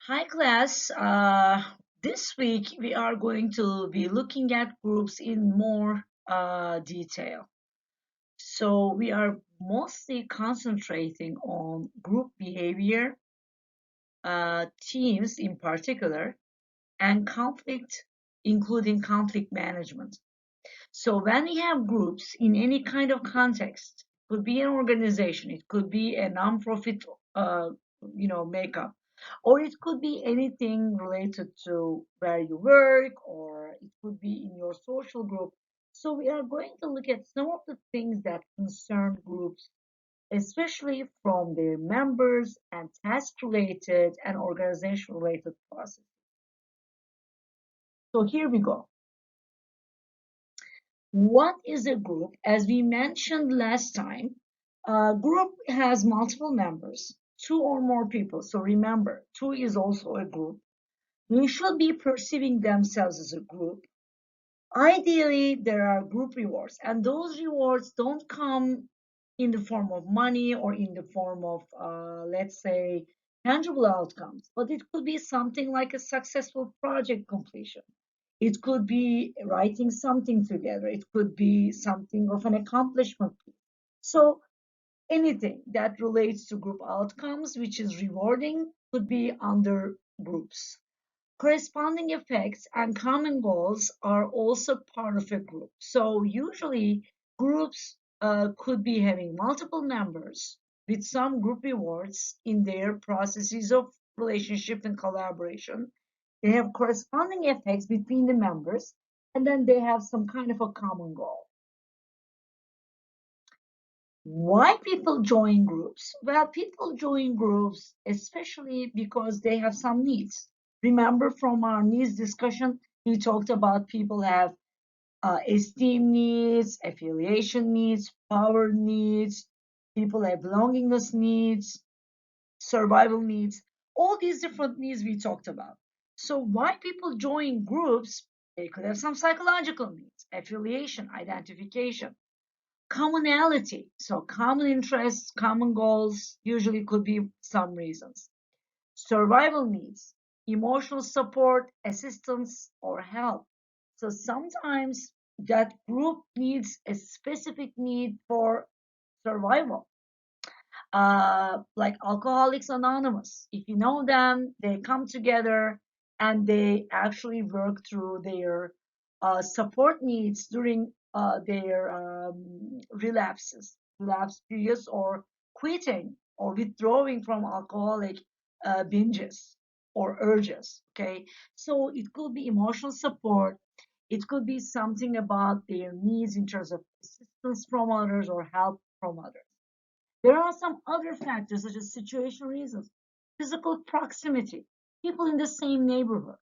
Hi class, this week we are going to be looking at groups in more detail. So we are mostly concentrating on group behavior, teams in particular, and conflict, including conflict management. So when we have groups in any kind of context, it could be an organization, it could be a non-profit, makeup, or it could be anything related to where you work, or it could be in your social group. So we are going to look at some of the things that concern groups, especially from their members and task-related and organization-related process. So here we go. What is a group? As we mentioned last time, a group has multiple members, two or more people. So remember, two is also a group. They should be perceiving themselves as a group. Ideally, there are group rewards, and those rewards don't come in the form of money or in the form of, let's say, tangible outcomes, but it could be something like a successful project completion. It could be writing something together. It could be something of an accomplishment. So anything that relates to group outcomes, which is rewarding, could be under groups. Corresponding effects and common goals are also part of a group. So usually groups could be having multiple members with some group rewards in their processes of relationship and collaboration. They have corresponding effects between the members, and then they have some kind of a common goal. Why people join groups? Well, people join groups especially because they have some needs. Remember from our needs discussion, we talked about people have esteem needs, affiliation needs, power needs, people have belongingness needs, survival needs, all these different needs we talked about. So why people join groups? They could have some psychological needs, affiliation, identification, commonality. So common interests, common goals usually could be some reasons. Survival needs, emotional support, assistance, or help. So sometimes that group needs a specific need for survival, like Alcoholics Anonymous. If you know them, they come together and they actually work through their support needs during their relapse periods, or quitting or withdrawing from alcoholic binges or urges. Okay, so it could be emotional support. It could be something about their needs in terms of assistance from others or help from others. There are some other factors such as situation reasons, physical proximity, people in the same neighborhood,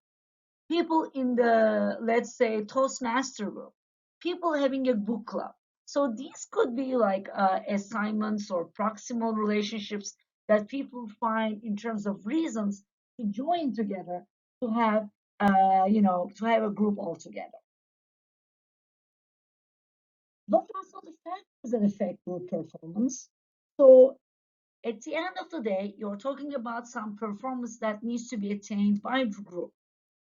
people in the, let's say, Toastmaster group, people having a book club. So these could be like assignments or proximal relationships that people find in terms of reasons to join together to have, to have a group altogether. What are some of the factors that affect group performance? So at the end of the day, you're talking about some performance that needs to be attained by the group.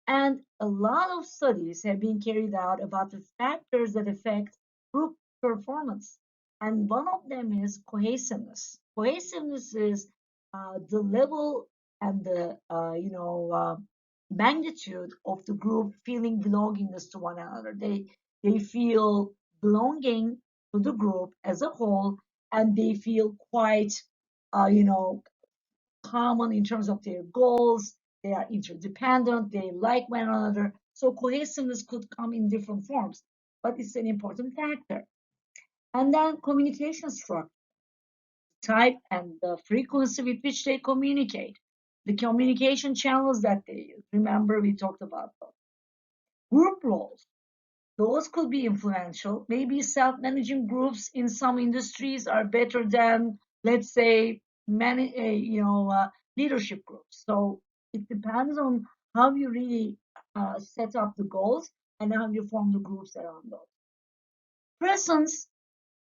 And a lot of studies have been carried out about the factors that affect group performance. And one of them is cohesiveness. Cohesiveness is the level and the magnitude of the group feeling belongingness to one another. They feel belonging to the group as a whole, and they feel quite uh, you know common in terms of their goals. They are interdependent. They like one another. So cohesiveness could come in different forms, but it's an important factor. And then communication structure, type, and the frequency with which they communicate, the communication channels that they use. Remember, we talked about those. Group roles. Those could be influential. Maybe self-managing groups in some industries are better than, let's say, leadership groups. So it depends on how you really set up the goals and how you form the groups around those. Presence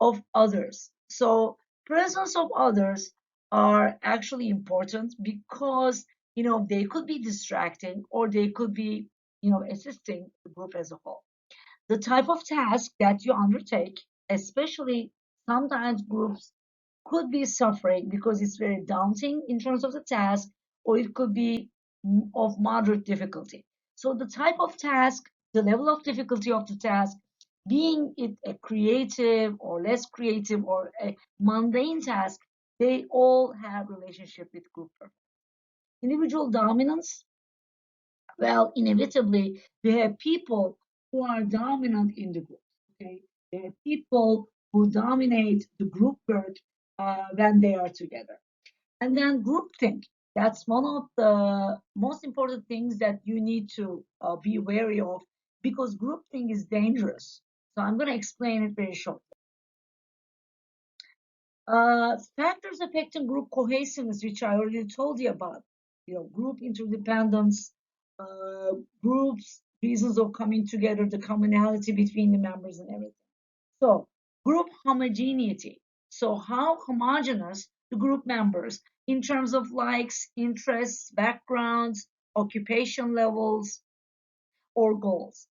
of others. So presence of others are actually important because they could be distracting or they could be, assisting the group as a whole. The type of task that you undertake, especially sometimes groups could be suffering because it's very daunting in terms of the task, or it could be of moderate difficulty. So the type of task, the level of difficulty of the task, being it a creative or less creative or a mundane task, they all have relationship with group performance. Individual dominance, well, inevitably, we have people who are dominant in the group. Okay, there are people who dominate the group work when they are together. And then groupthink. That's one of the most important things that you need to be wary of because groupthink is dangerous. So I'm going to explain it very shortly. Factors affecting group cohesiveness, which I already told you about, group interdependence, groups, reasons of coming together, the commonality between the members and everything. So, group homogeneity. So, how homogeneous the group members in terms of likes, interests, backgrounds, occupation levels, or goals.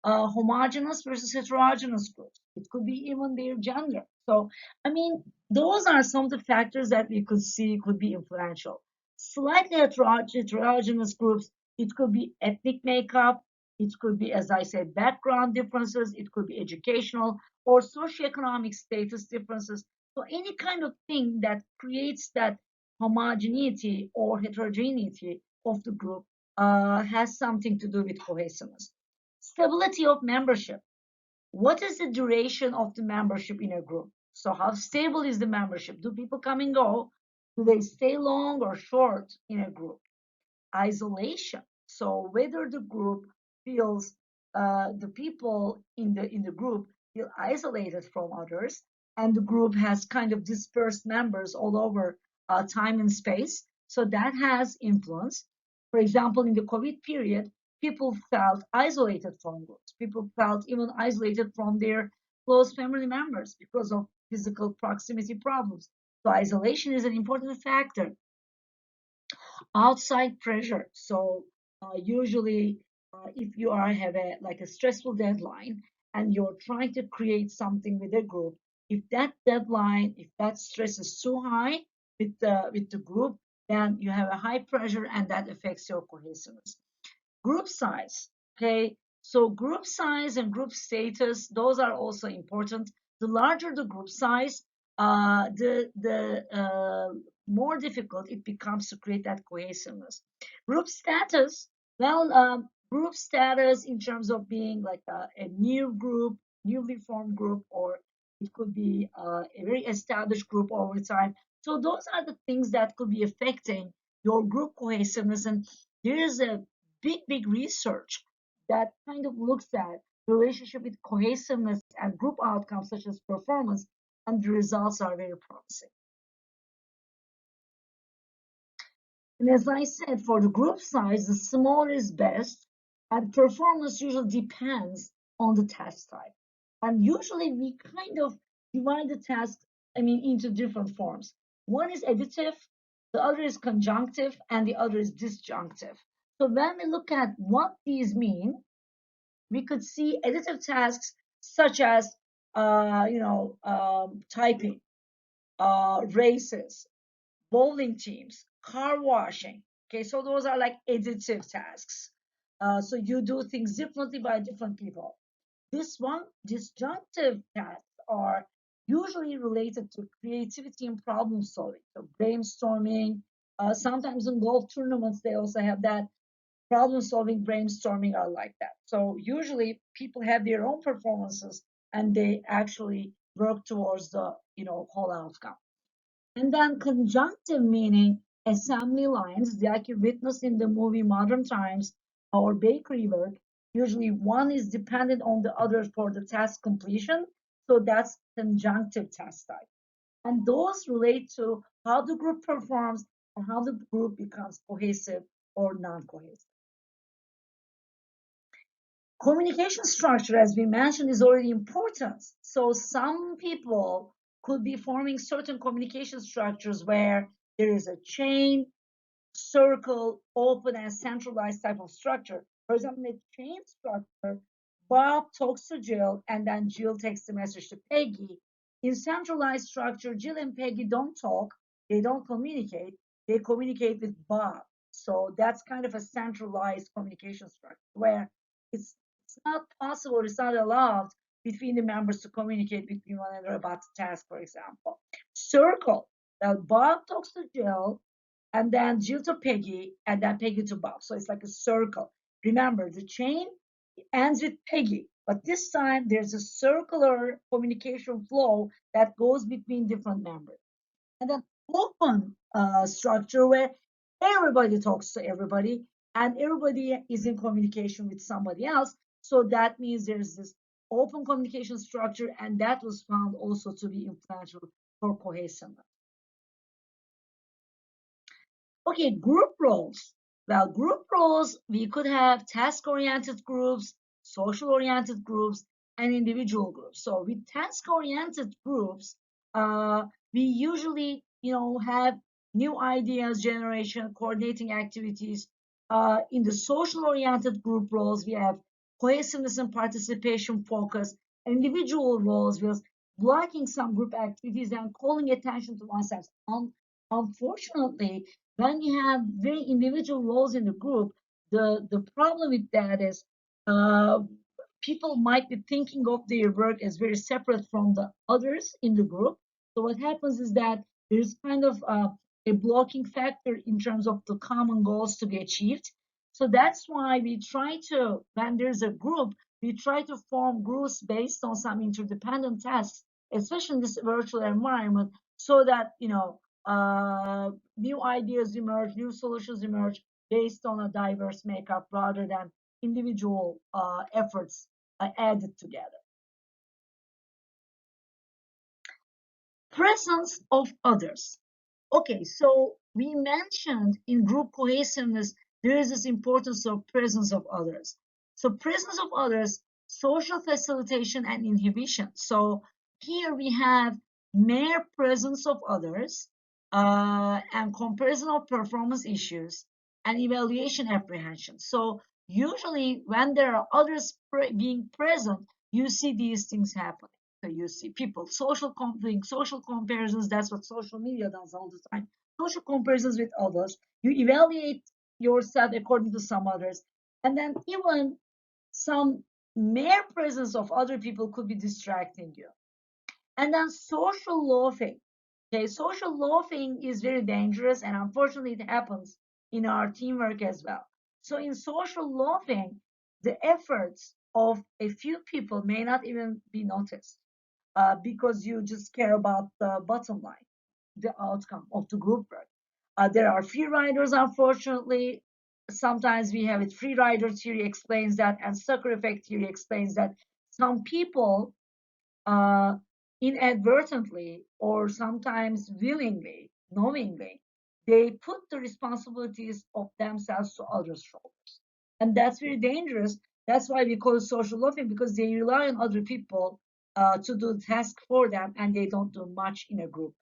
Homogeneous versus heterogeneous groups. It could be even their gender. So, I mean, those are some of the factors that we could see could be influential. Slightly heterogeneous groups, it could be ethnic makeup, it could be, as I said, background differences, it could be educational or socioeconomic status differences. So, any kind of thing that creates that homogeneity or heterogeneity of the group has something to do with cohesiveness. Stability of membership. What is the duration of the membership in a group? So how stable is the membership? Do people come and go? Do they stay long or short in a group? Isolation. So whether the group feels the people in the group feel isolated from others, and the group has kind of dispersed members all over time and space. So that has influence. For example, in the COVID period, people felt isolated from groups. People felt even isolated from their close family members because of physical proximity problems. So isolation is an important factor. Outside pressure. So usually, if you are have a like a stressful deadline and you're trying to create something with a group, if that deadline, if that stress is too high with the group, then you have a high pressure and that affects your cohesiveness. Group size. Okay, so group size and group status, those are also important. The larger the group size, the more difficult it becomes to create that cohesiveness. Group status, well, group status in terms of being like a new group, newly formed group, or it could be a very established group over time. So those are the things that could be affecting your group cohesiveness. And there is a big research that kind of looks at relationship with cohesiveness and group outcomes such as performance, and the results are very promising. And as I said, for the group size, the smaller is best, and performance usually depends on the task type. And usually we kind of divide the task, into different forms. One is additive, the other is conjunctive, and the other is disjunctive. So when we look at what these mean, we could see additive tasks such as, typing, races, bowling teams, car washing. Okay, so those are like additive tasks. So you do things differently by different people. This one, disjunctive tasks are usually related to creativity and problem solving. So brainstorming. Sometimes in golf tournaments, they also have that problem solving, brainstorming are like that. So usually people have their own performances and they actually work towards the whole outcome. And then conjunctive meaning assembly lines, like you witness in the movie Modern Times or bakery work. Usually one is dependent on the other for the task completion. So that's conjunctive task type. And those relate to how the group performs and how the group becomes cohesive or non-cohesive. Communication structure, as we mentioned, is already important. So some people could be forming certain communication structures where there is a chain, circle, open, and centralized type of structure. For example, in a chain structure, Bob talks to Jill, and then Jill takes the message to Peggy. In centralized structure, Jill and Peggy don't talk, they don't communicate, they communicate with Bob. So that's kind of a centralized communication structure where it's not possible, it's not allowed between the members to communicate between one another about the task, for example. Circle. Now Bob talks to Jill, and then Jill to Peggy, and then Peggy to Bob. So it's like a circle. Remember, the chain ends with Peggy, but this time there's a circular communication flow that goes between different members. And then open structure where everybody talks to everybody and everybody is in communication with somebody else. So that means there's this open communication structure, and that was found also to be influential for cohesiveness. Okay, group roles. Well, group roles, we could have task-oriented groups, social-oriented groups, and individual groups. So with task-oriented groups, we usually, have new ideas generation, coordinating activities. In the social-oriented group roles, we have cohesiveness and participation focus. Individual roles with blocking some group activities and calling attention to oneself. Unfortunately, when you have very individual roles in the group, the problem with that is uh, people might be thinking of their work as very separate from the others in the group. So what happens is that there's kind of a blocking factor in terms of the common goals to be achieved. So that's why we try to, when there's a group, we try to form groups based on some interdependent tasks, especially in this virtual environment, so that new ideas emerge, new solutions emerge based on a diverse makeup rather than individual efforts added together. Presence of others. Okay, so we mentioned in group cohesiveness, there is this importance of presence of others. So presence of others, social facilitation and inhibition. So here we have mere presence of others and comparison of performance issues and evaluation apprehension. So usually when there are others being present, you see these things happening. So you see people doing social comparisons. That's what social media does all the time. Social comparisons with others. You evaluate yourself according to some others, and then even some mere presence of other people could be distracting you. And then social loafing. Okay, social loafing is very dangerous, and unfortunately, it happens in our teamwork as well. So in social loafing, the efforts of a few people may not even be noticed because you just care about the bottom line, the outcome of the group work. There are free riders, unfortunately. Sometimes we have it. Free rider theory explains that, and sucker effect theory explains that some people uh, inadvertently or sometimes willingly, knowingly, they put the responsibilities of themselves to others' shoulders. And that's very dangerous. That's why we call it social loafing, because they rely on other people to do the task for them and they don't do much in a group.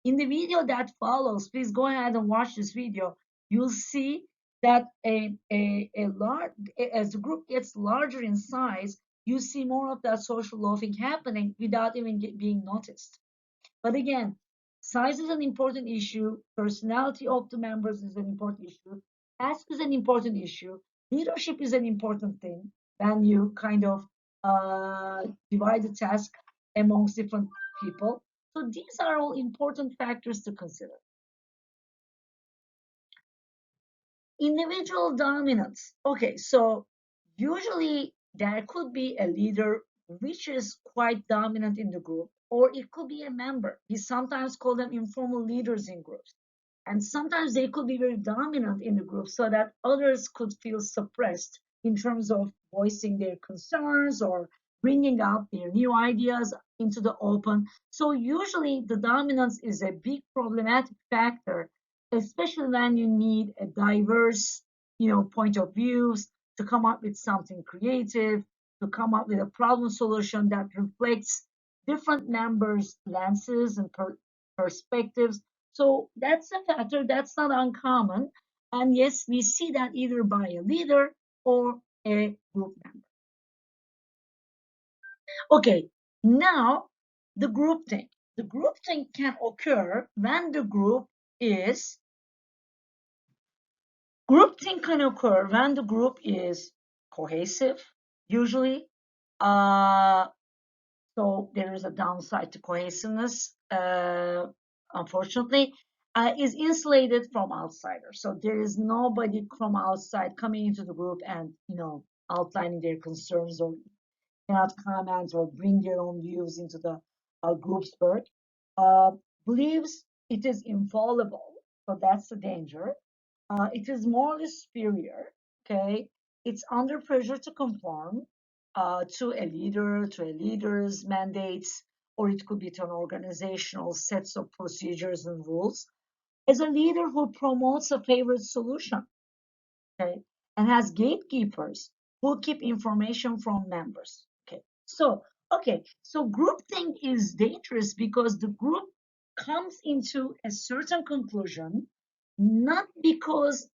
In the video that follows, please go ahead and watch this video. You'll see that a large, as the group gets larger in size, you see more of that social loafing happening without even being noticed. But again, size is an important issue. Personality of the members is an important issue. Task is an important issue. Leadership is an important thing. When you kind of divide the task amongst different people. So these are all important factors to consider. Individual dominance. Okay, so usually there could be a leader which is quite dominant in the group, or it could be a member. We sometimes call them informal leaders in groups. And sometimes they could be very dominant in the group so that others could feel suppressed in terms of voicing their concerns or bringing out their new ideas into the open. So usually the dominance is a big problematic factor, especially when you need a diverse, point of views to come up with something creative, to come up with a problem solution that reflects different members' lenses and perspectives. So that's a factor that's not uncommon. And yes, we see that either by a leader or a group member. Okay, now the group thing. The group thing can occur when the is group thing can occur when the group is cohesive, usually. Uh, so there is a downside to cohesiveness, unfortunately, is insulated from outsiders. So there is nobody from outside coming into the group and, outlining their concerns or cannot comment or bring their own views into the group's work. Uh, Believes it is infallible, so that's the danger. It is morally superior, okay? It's under pressure to conform to a leader, to a leader's mandates, or it could be to an organizational sets of procedures and rules. As a leader who promotes a favored solution, okay, and has gatekeepers who keep information from members. Okay, so groupthink is dangerous because the group comes into a certain conclusion, not because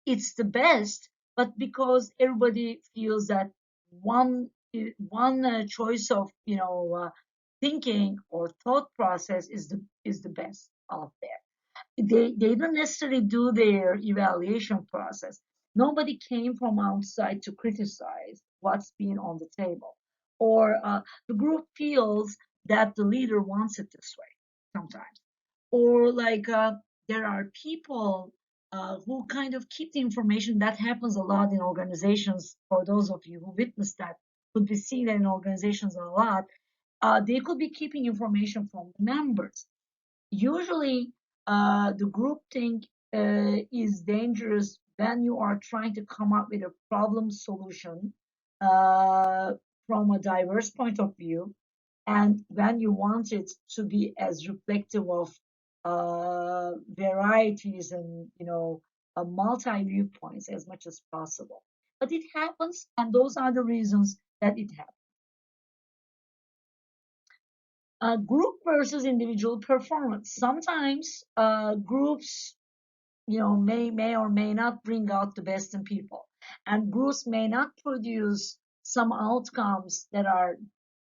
it's the best, but because everybody feels that one choice of thinking or thought process is the best out there. They don't necessarily do their evaluation process. Nobody came from outside to criticize what's been on the table, or the group feels that the leader wants it this way sometimes, or like there are people who kind of keep the information. That happens a lot in organizations. For those of you who witnessed that, could be seen in organizations a lot. They could be keeping information from the members. Usually, the group think is dangerous when you are trying to come up with a problem solution uh, from a diverse point of view, and when you want it to be as reflective of varieties and multi viewpoints as much as possible. But it happens, and those are the reasons that it happens. Group versus individual performance. Sometimes groups, may or may not bring out the best in people, and groups may not produce some outcomes that are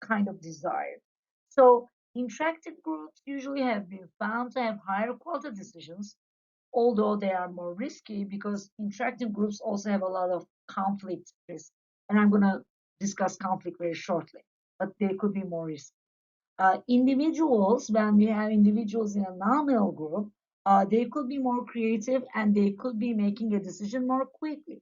kind of desired. So interactive groups usually have been found to have higher quality decisions, although they are more risky because interactive groups also have a lot of conflict risk. And I'm going to discuss conflict very shortly, but they could be more risky. Individuals, when we have individuals in a nominal group, they could be more creative and they could be making a decision more quickly.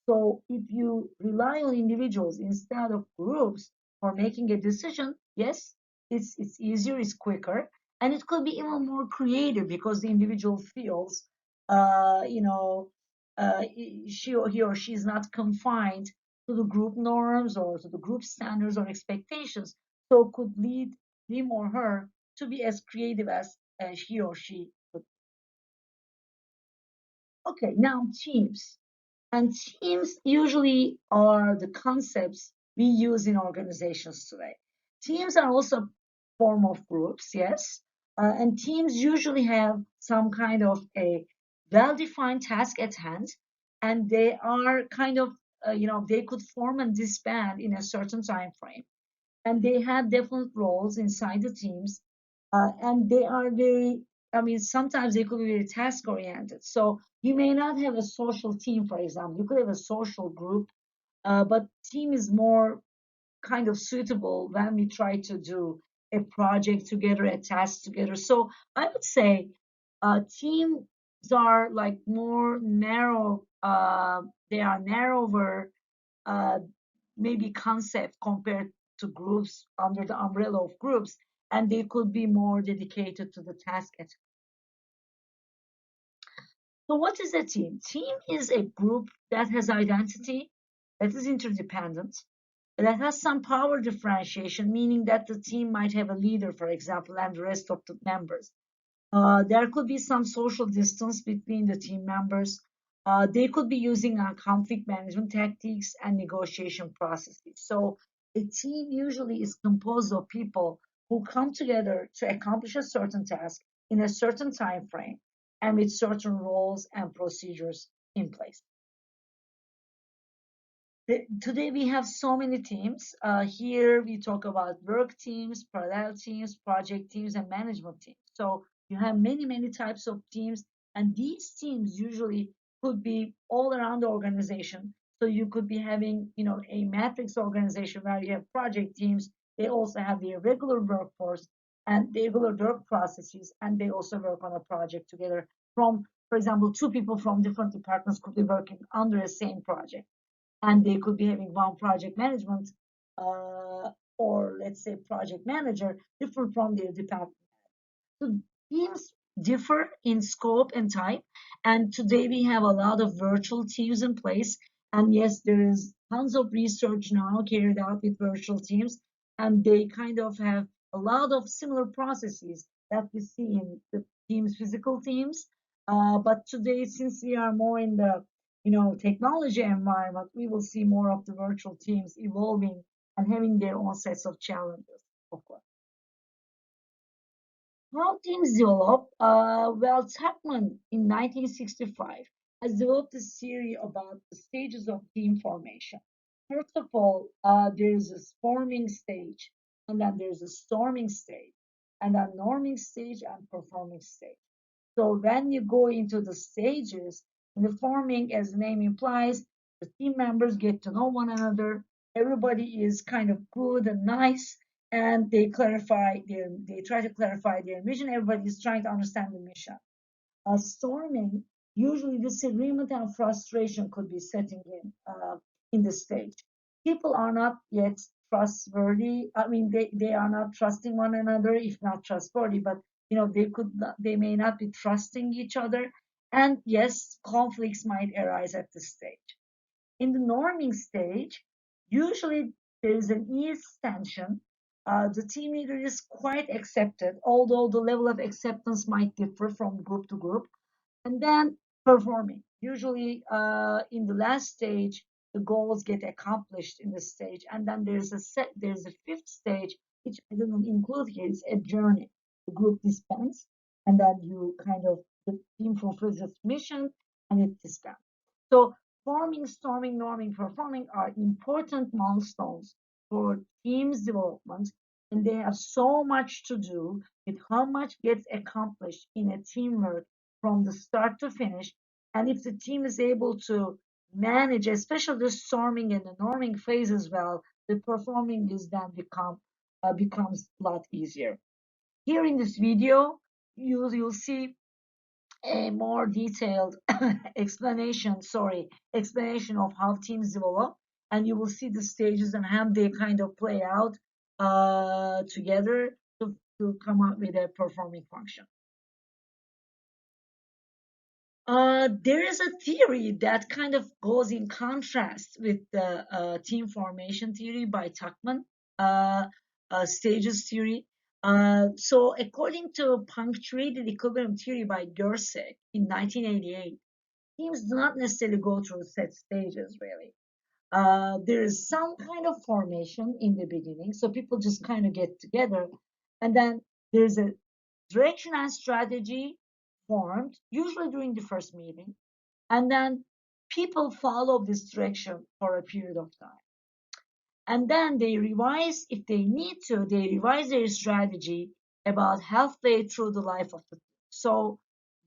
So if you rely on individuals instead of groups for making a decision, yes, it's easier, it's quicker, and it could be even more creative because the individual feels, you know, he or she is not confined to the group norms or to the group standards or expectations, so could lead him or her to be as creative as he or she could. Okay, now teams. And teams usually are the concepts we use in organizations today. Teams are also a form of groups, yes. And teams usually have some kind of a well-defined task at hand, and they are kind of, they could form and disband in a certain time frame, and they have definite roles inside the teams, and they are very, I mean, sometimes they could be very task oriented. So you may not have a social team, for example. You could have a social group, but team is more kind of suitable when we try to do a project together, a task together. So I would say teams are like more narrow, they are narrower, uh, maybe concept compared to groups under the umbrella of groups, and they could be more dedicated to the task. So what is a team? Team is a group that has identity, that is interdependent, that has some power differentiation, meaning that the team might have a leader, for example, and the rest of the members. There could be some social distance between the team members. They could be using conflict management tactics and negotiation processes. So a team usually is composed of people who come together to accomplish a certain task in a certain time frame. and with certain roles and procedures in place. Today we have so many teams. Here we talk about work teams, parallel teams, project teams, and management teams. So you have many, many types of teams, and these teams usually could be all around the organization. So you could be having, a matrix organization where you have project teams. They also have their regular workforce and their regular work processes, and they also work on a project together. For example, two people from different departments could be working under the same project, and they could be having one project management, uh, or let's say project manager, different from their department. So teams differ in scope and type, and today we have a lot of virtual teams in place. And yes, there is tons of research now carried out with virtual teams, and they kind of have a lot of similar processes that we see in the teams, physical teams. But today, since we are more in the technology environment, we will see more of the virtual teams evolving and having their own sets of challenges, of course. How teams develop? Well, Tuckman in 1965 has developed a theory about the stages of team formation. First of all, there's a forming stage, and then there's a storming stage, and then norming stage and performing stage. So when you go into the stages, in the forming, as the name implies, the team members get to know one another. Everybody is kind of good and nice, and they try to clarify their mission. Everybody is trying to understand the mission. Storming, usually disagreement and frustration could be setting in the stage. People are not yet trustworthy. I mean, they are not trusting one another, if not trustworthy, but they may not be trusting each other. And yes, conflicts might arise at this stage. In the norming stage, usually there is an ease tension. The team leader is quite accepted, although the level of acceptance might differ from group to group. And then performing. Usually, in the last stage, the goals get accomplished in the stage, and then there's a fifth stage, which I didn't include here. It's a journey. The group disbands, and then the team fulfills its mission, and it disbands. So forming, storming, norming, performing are important milestones for teams development, and they have so much to do with how much gets accomplished in a teamwork from the start to finish. And if the team is able to manage, especially the storming and the norming phase as well, the performing is then becomes a lot easier. Here in this video, you'll see a more detailed explanation of how teams develop, and you will see the stages and how they kind of play out together to come up with a performing function. There is a theory that kind of goes in contrast with the team formation theory by Tuckman, uh, stages theory. So, according to punctuated equilibrium theory by Gersek in 1988, teams do not necessarily go through set stages, really. There is some kind of formation in the beginning, so people just kind of get together, and then there's a direction and strategy formed, usually during the first meeting, and then people follow this direction for a period of time. And then they revise, if they need to, they revise their strategy about halfway through the life of the team. So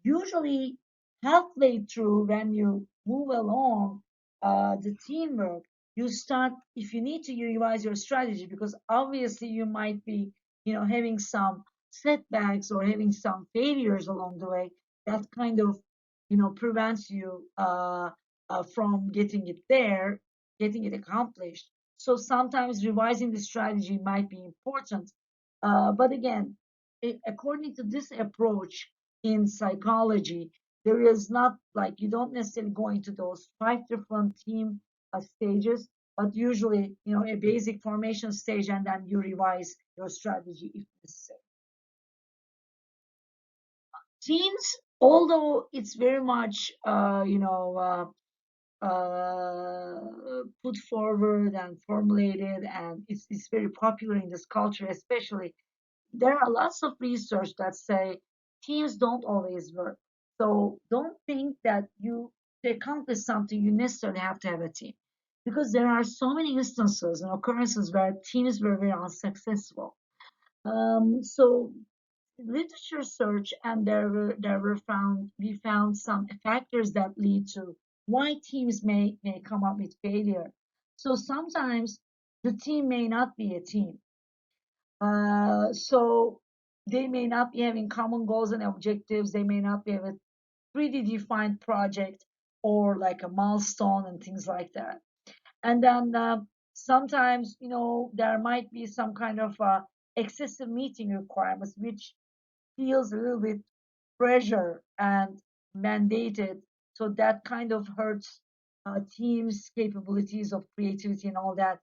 usually halfway through, when you move along the teamwork, you start, if you need to, you revise your strategy, because obviously you might be having some setbacks or having some failures along the way that kind of prevents you from getting it accomplished. So sometimes revising the strategy might be important. But again, according to this approach in psychology, there is not, like, you don't necessarily go into those five different team stages, but usually, a basic formation stage, and then you revise your strategy if necessary. Teams, although it's very much, put forward and formulated, and it's very popular in this culture, especially, there are lots of research that say teams don't always work. So don't think that to accomplish something, you necessarily have to have a team. Because there are so many instances and occurrences where teams were very unsuccessful. So literature search, and there were found we found some factors that lead to why teams may come up with failure. So sometimes the team may not be a team. So they may not be having common goals and objectives. They may not be having a pretty defined project or like a milestone and things like that. And then sometimes, there might be some kind of excessive meeting requirements, which feels a little bit pressure and mandated. So that kind of hurts teams' capabilities of creativity and all that.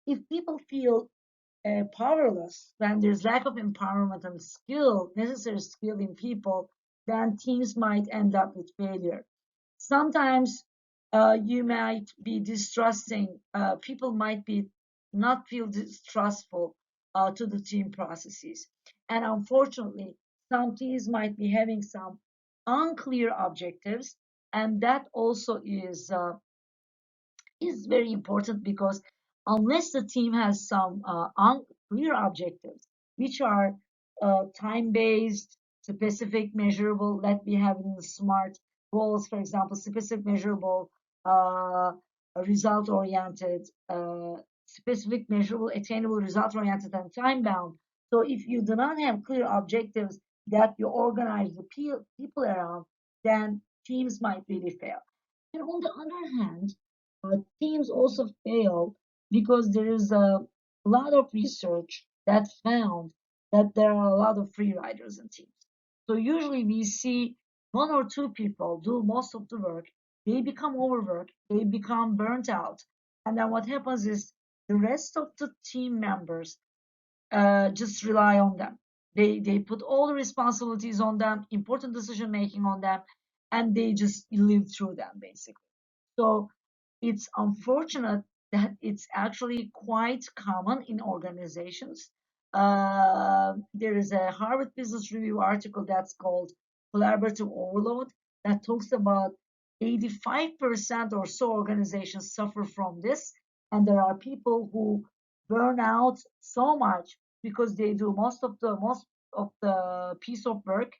If people feel powerless, when there's lack of empowerment and skill, necessary skill in people, then teams might end up with failure. Sometimes you might be distrusting, people might be not feel distrustful to the team processes. And unfortunately, some teams might be having some unclear objectives, and that also is very important because unless the team has some clear objectives, which are time-based, specific, measurable, let me have in SMART goals, for example, specific, measurable, uh, result-oriented, specific, measurable, attainable, result-oriented, and time-bound. So if you do not have clear objectives that you organize the people around, then teams might really fail. And on the other hand, teams also fail because there is a lot of research that found that there are a lot of free riders in teams. So usually we see one or two people do most of the work, they become overworked, they become burnt out, and then what happens is the rest of the team members just rely on them. They put all the responsibilities on them, important decision making on them, and they just live through them basically. So it's unfortunate that it's actually quite common in organizations. There is a Harvard Business Review article that's called Collaborative Overload that talks about 85% or so organizations suffer from this. And there are people who burn out so much because they do most of the piece of work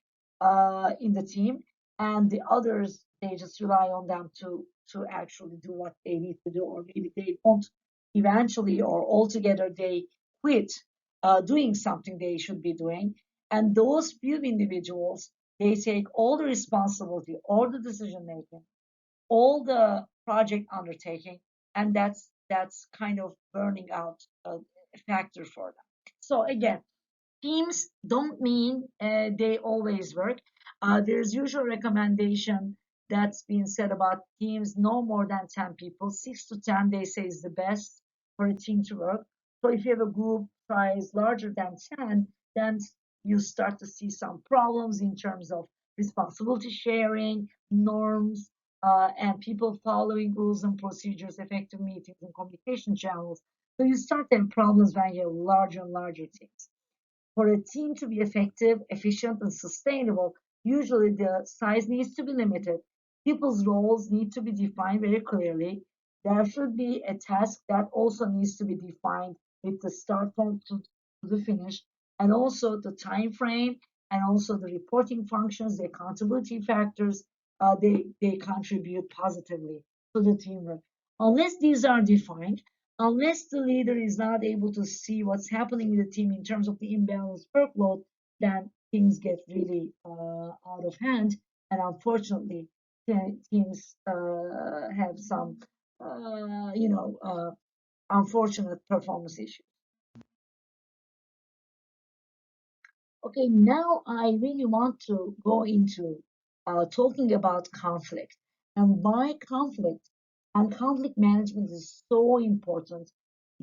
in the team, and the others they just rely on them to actually do what they need to do, or maybe they don't eventually or altogether they quit doing something they should be doing. And those few individuals, they take all the responsibility, all the decision making, all the project undertaking, and that's kind of burning out factor for them. So again, teams don't mean they always work. There's usual recommendation that's been said about teams no more than 10 people. 6 to 10, they say, is the best for a team to work. So if you have a group size larger than 10, then you start to see some problems in terms of responsibility sharing, norms, and people following rules and procedures, effective meetings, and communication channels. So you start to have problems when you have larger and larger teams. For a team to be effective, efficient, and sustainable, usually the size needs to be limited. People's roles need to be defined very clearly. There should be a task that also needs to be defined with the start point to the finish, and also the time frame, and also the reporting functions, the accountability factors. They contribute positively to the teamwork. Unless these are defined, unless the leader is not able to see what's happening in the team in terms of the imbalanced workload, then things get really out of hand. And unfortunately, teams have some, unfortunate performance issues. Okay, now I really want to go into talking about conflict and why conflict and conflict management is so important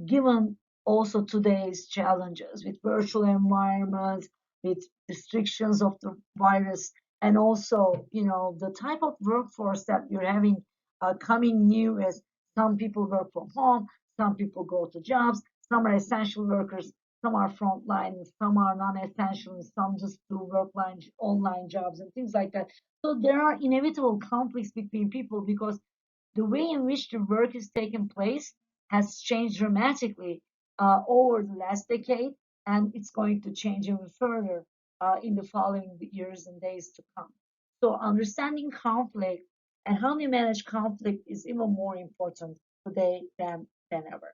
given also today's challenges with virtual environments, with restrictions of the virus, and also, the type of workforce that you're having coming new as some people work from home, some people go to jobs, some are essential workers, some are frontline, some are non-essential, some just do work line, online jobs and things like that. So there are inevitable conflicts between people because the way in which the work is taking place has changed dramatically over the last decade, and it's going to change even further in the following years and days to come. So understanding conflict and how we manage conflict is even more important today than ever.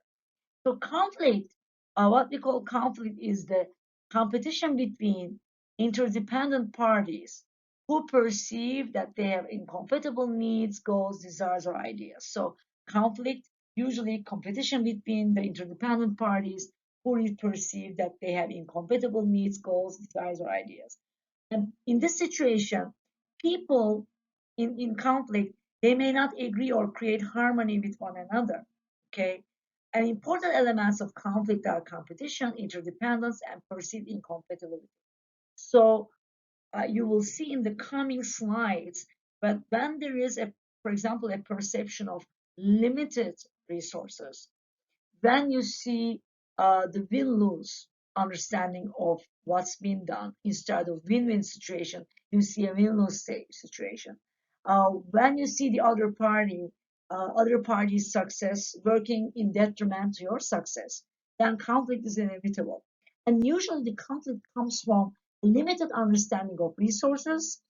So conflict, what we call conflict is the competition between interdependent parties who perceive that they have incompatible needs, goals, desires, or ideas. So conflict, usually competition between the interdependent parties who perceive that they have incompatible needs, goals, desires, or ideas. And in this situation, people in conflict, they may not agree or create harmony with one another. Okay. And important elements of conflict are competition, interdependence, and perceived incompatibility. So you will see in the coming slides, but when there is a, for example, a perception of limited resources, when you see the win-lose understanding of what's been done instead of win-win situation, you see a win-lose situation. When you see the other party's success working in detriment to your success, then conflict is inevitable. And usually the conflict comes from limited understanding of resources,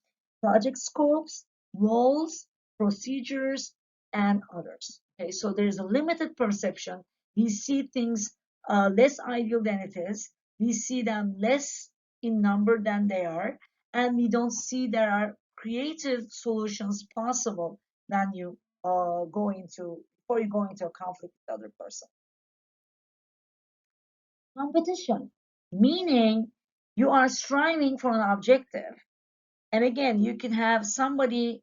project scopes, roles, procedures, and others. Okay, so there's a limited perception. We see things less ideal than it is. We see them less in number than they are, and we don't see there are creative solutions possible than you go into before you go into a conflict with the other person. Competition, meaning you are striving for an objective. And again, you can have somebody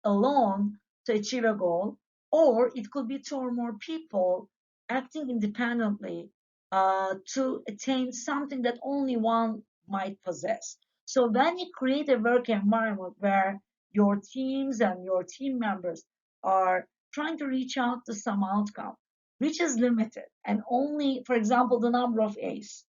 alone to achieve a goal, or it could be two or more people acting independently to attain something that only one might possess. So when you create a work environment where your teams and your team members are trying to reach out to some outcome, which is limited, and only, for example, the number of A's.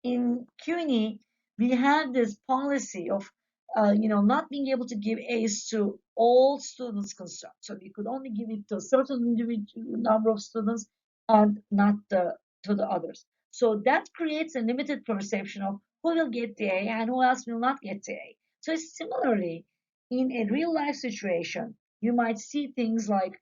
In CUNY, we have this policy of not being able to give A's to all students concerned. So we could only give it to a certain individual number of students and not to the others. So that creates a limited perception of who will get the A and who else will not get the A. So similarly, in a real life situation, you might see things like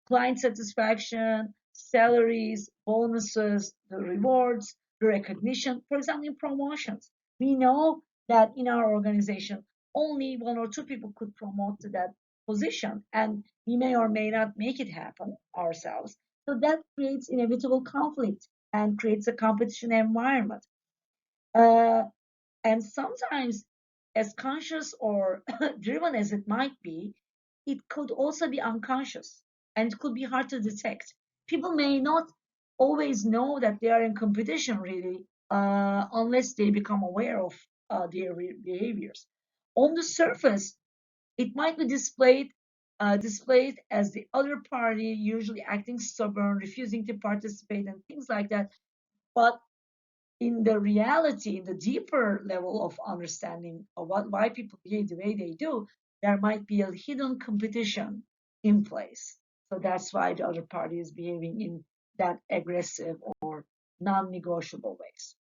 client satisfaction, salaries, bonuses, the rewards, the recognition, for example, in promotions. We know that in our organization, only one or two people could promote to that position, and we may or may not make it happen ourselves. So that creates inevitable conflict and creates a competition environment. Uh, and sometimes, as conscious or driven as it might be, it could also be unconscious and it could be hard to detect. People may not always know that they are in competition, really, unless they become aware of their behaviors. On the surface, it might be displayed as the other party usually acting stubborn, refusing to participate, and things like that. But in the reality, in the deeper level of understanding of why people behave the way they do, there might be a hidden competition in place. So that's why the other party is behaving in that aggressive or non-negotiable ways.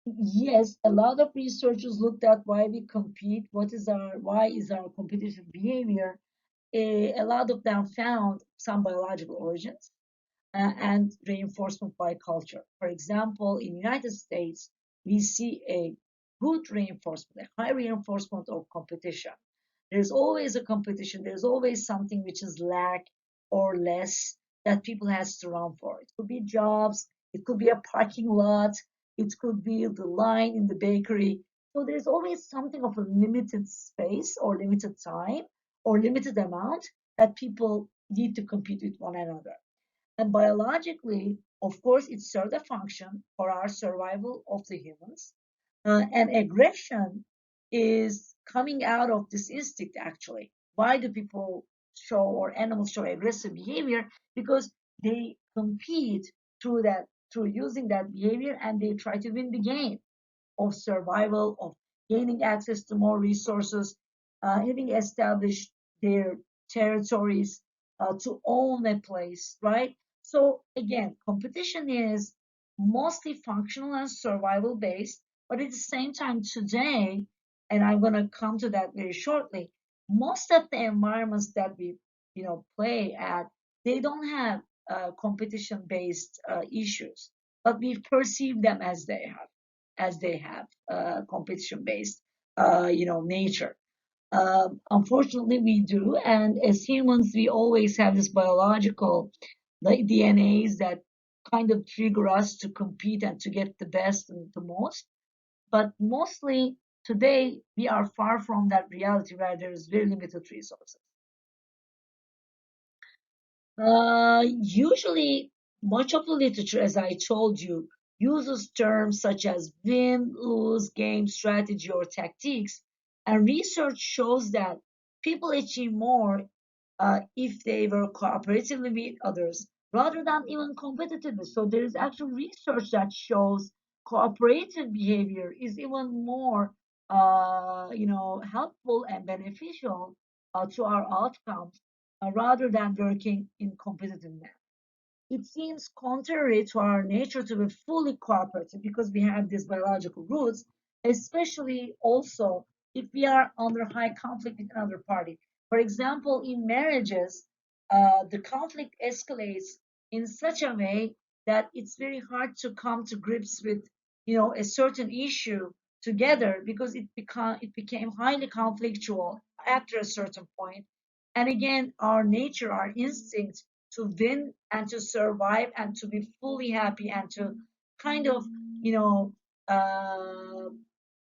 Yes, a lot of researchers looked at why we compete, why is our competitive behavior. A lot of them found some biological origins and reinforcement by culture. For example, in the United States, we see a good reinforcement, a high reinforcement of competition. There's always a competition. There's always something which is lack or less that people has to run for. It could be jobs. It could be a parking lot. It could be the line in the bakery. So there's always something of a limited space or limited time or limited amount that people need to compete with one another. And biologically, of course, it served a function for our survival of the humans. And aggression is coming out of this instinct, actually. Why do people show or animals show aggressive behavior? Because they compete through that, through using that behavior, and they try to win the game of survival, of gaining access to more resources, having established their territories, to own a place, right? So again, competition is mostly functional and survival based, but at the same time today, and I'm going to come to that very shortly, most of the environments that we play at, they don't have competition based issues, but we perceive them as they have competition based nature. Unfortunately, we do, and as humans, we always have this biological like DNAs that kind of trigger us to compete and to get the best and the most. But mostly today, we are far from that reality where there is very limited resources. Usually, much of the literature, as I told you, uses terms such as win, lose, game, strategy, or tactics, and research shows that people achieve more if they work cooperatively with others rather than even competitively. So there is actual research that shows cooperative behavior is even more, helpful and beneficial to our outcomes rather than working in competitive manner. It seems contrary to our nature to be fully cooperative because we have these biological roots, especially also if we are under high conflict with another party. For example, in marriages, the conflict escalates in such a way that it's very hard to come to grips with, a certain issue together because it became highly conflictual after a certain point. And again, our nature, our instinct to win and to survive and to be fully happy and to kind of, you know, uh,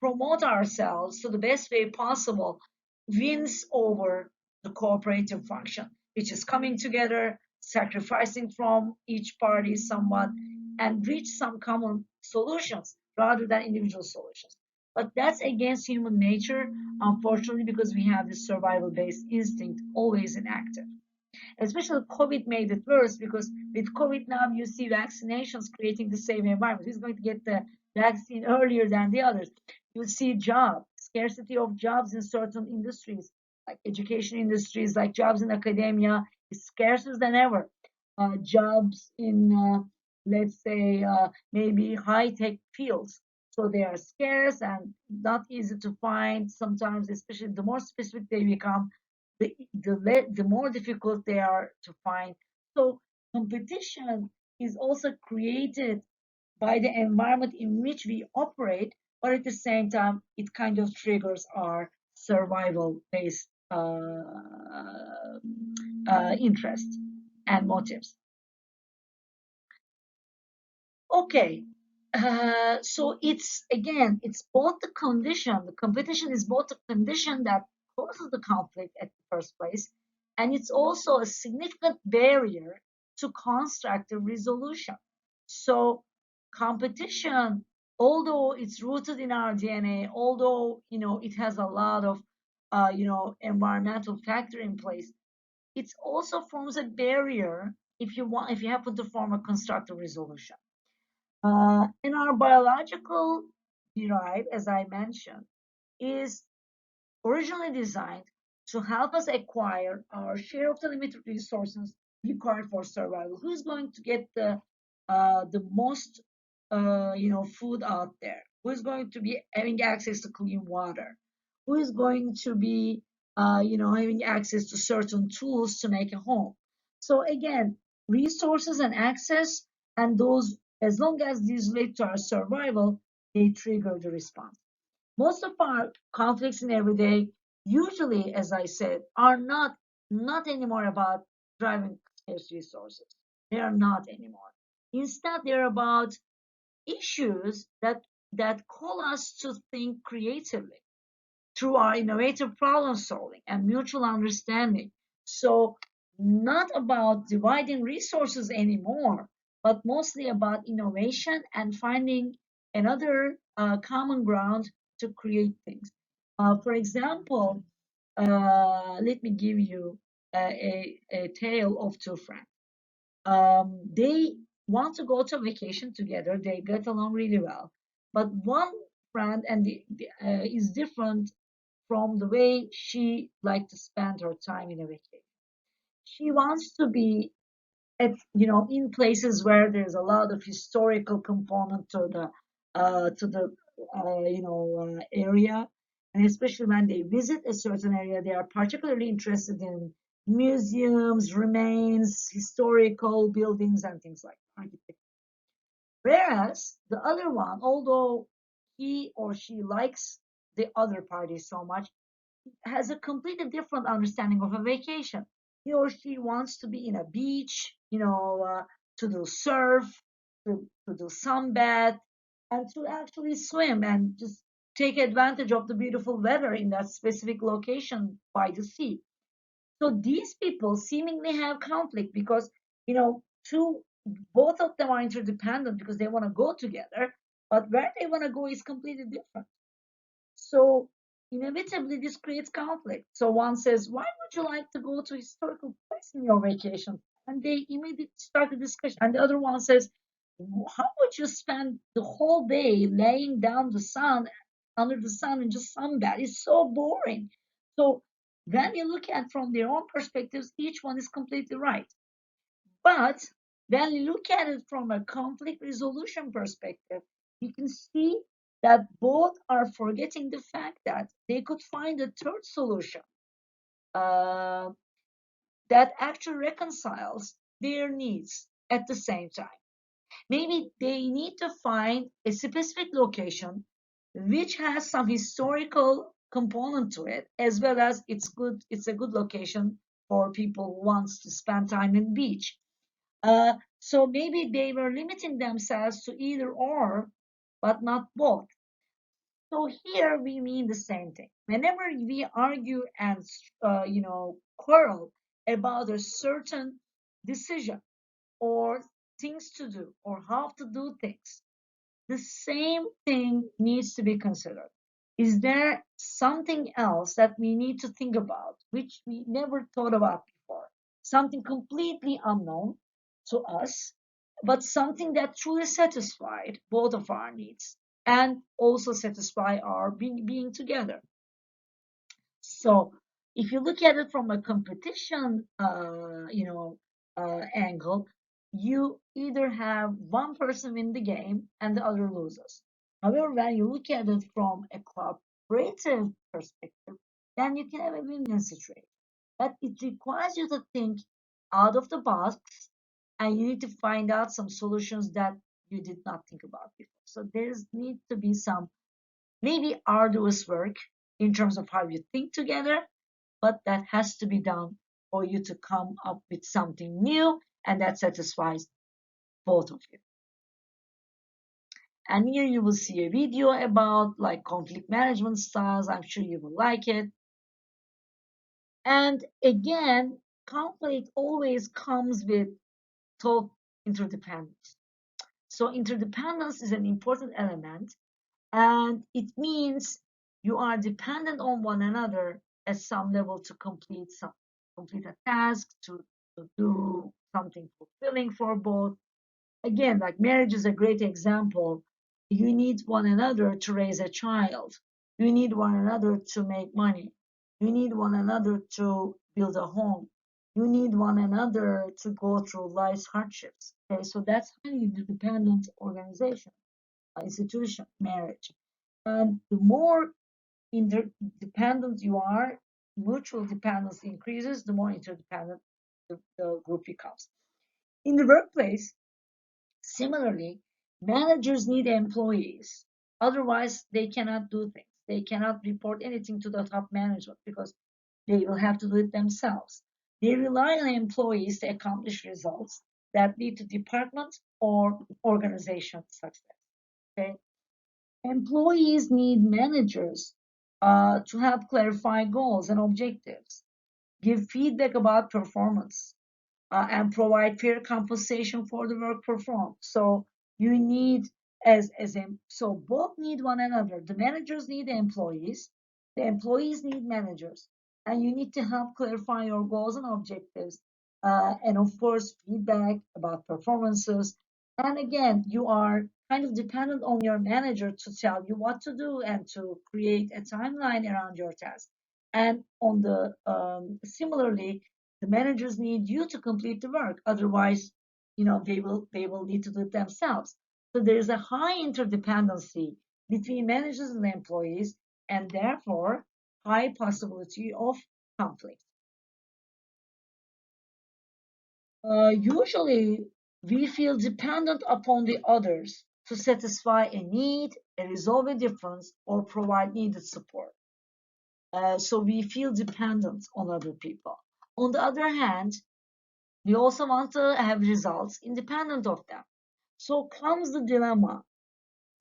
promote ourselves to the best way possible wins over the cooperative function, which is coming together, sacrificing from each party somewhat, and reach some common solutions rather than individual solutions. But that's against human nature, unfortunately, because we have this survival based instinct always inactive. Especially COVID made it worse because with COVID now you see vaccinations creating the same environment. Who's going to get the vaccine earlier than the others? You see job scarcity of jobs in certain industries, like education industries, like jobs in academia, is scarcer than ever. Jobs in, let's say, maybe high tech fields. So they are scarce and not easy to find sometimes, especially the more specific they become, the more difficult they are to find. So competition is also created by the environment in which we operate, but at the same time, it kind of triggers our survival-based interest and motives. Okay. So it's again, it's both the condition, the competition is both the condition that causes the conflict at the first place, and it's also a significant barrier to constructive resolution. So competition, although it's rooted in our DNA, although it has a lot of environmental factor in place, it also forms a barrier if you happen to form a constructive resolution. And our biological drive, as I mentioned, is originally designed to help us acquire our share of the limited resources required for survival. Who's going to get the most food out there? Who is going to be having access to clean water? Who is going to be having access to certain tools to make a home? So again, resources and access, and those, as long as these lead to our survival, they trigger the response. Most of our conflicts in everyday, usually, as I said, are not anymore about driving scarce resources. They are not anymore. Instead, they're about issues that call us to think creatively through our innovative problem solving and mutual understanding. So, not about dividing resources anymore, but mostly about innovation and finding another common ground to create things. For example, let me give you a tale of two friends. They want to go to vacation together. They get along really well. But one friend is different from the way she liked to spend her time in a vacation. She wants to be at, in places where there's a lot of historical component to the area, and especially when they visit a certain area, they are particularly interested in museums, remains, historical buildings, and things like architecture. Whereas the other one, although he or she likes the other party so much, has a completely different understanding of a vacation. He or she wants to be in a beach, to do surf, to do sunbath, and to actually swim and just take advantage of the beautiful weather in that specific location by the sea. So these people seemingly have conflict because, two, both of them are interdependent because they want to go together, but where they want to go is completely different. So inevitably, this creates conflict. So one says, "Why would you like to go to a historical place in your vacation?" And they immediately start a discussion. And the other one says, "How would you spend the whole day laying down the sun under the sun and just sunbath? It's so boring." So when you look at from their own perspectives, each one is completely right. But when you look at it from a conflict resolution perspective, you can see that both are forgetting the fact that they could find a third solution uh, that actually reconciles their needs at the same time. Maybe they need to find a specific location which has some historical component to it, as well as it's a good location for people who wants to spend time in beach. So maybe they were limiting themselves to either or, but not both. So here we mean the same thing. Whenever we argue and quarrel about a certain decision or things to do or how to do things, the same thing needs to be considered. Is there something else that we need to think about, which we never thought about before? Something completely unknown to us, but something that truly satisfied both of our needs and also satisfy our being together. So if you look at it from a competition, angle, you either have one person win the game and the other loses. However, when you look at it from a cooperative perspective, then you can have a win-win situation. But it requires you to think out of the box, and you need to find out some solutions that you did not think about before. So there's need to be some maybe arduous work in terms of how you think together, but that has to be done for you to come up with something new and that satisfies both of you. And here you will see a video about like conflict management styles. I'm sure you will like it. And again, conflict always comes with thought interdependence. So interdependence is an important element, and it means you are dependent on one another at some level to complete a task, to do something fulfilling for both. Again, like marriage is a great example. You need one another to raise a child. You need one another to make money. You need one another to build a home. You need one another to go through life's hardships. Okay, so that's highly interdependent organization, institution, marriage. And the more interdependent you are, mutual dependence increases, the more interdependent the group becomes. In the workplace, similarly, managers need employees. Otherwise, they cannot do things. They cannot report anything to the top management because they will have to do it themselves. They rely on employees to accomplish results that lead to department or organization success. Okay? Employees need managers to help clarify goals and objectives, give feedback about performance, and provide fair compensation for the work performed. So you need so both need one another. The managers need the employees need managers, and you need to help clarify your goals and objectives, and of course feedback about performances And again, you are kind of dependent on your manager to tell you what to do and to create a timeline around your task. And on the similarly, the managers need you to complete the work. Otherwise, they will need to do it themselves. So there is a high interdependency between managers and employees, and therefore high possibility of conflict. Usually, we feel dependent upon the others to satisfy a need, resolve a difference, or provide needed support. So we feel dependent on other people. On the other hand, we also want to have results independent of them. So comes the dilemma.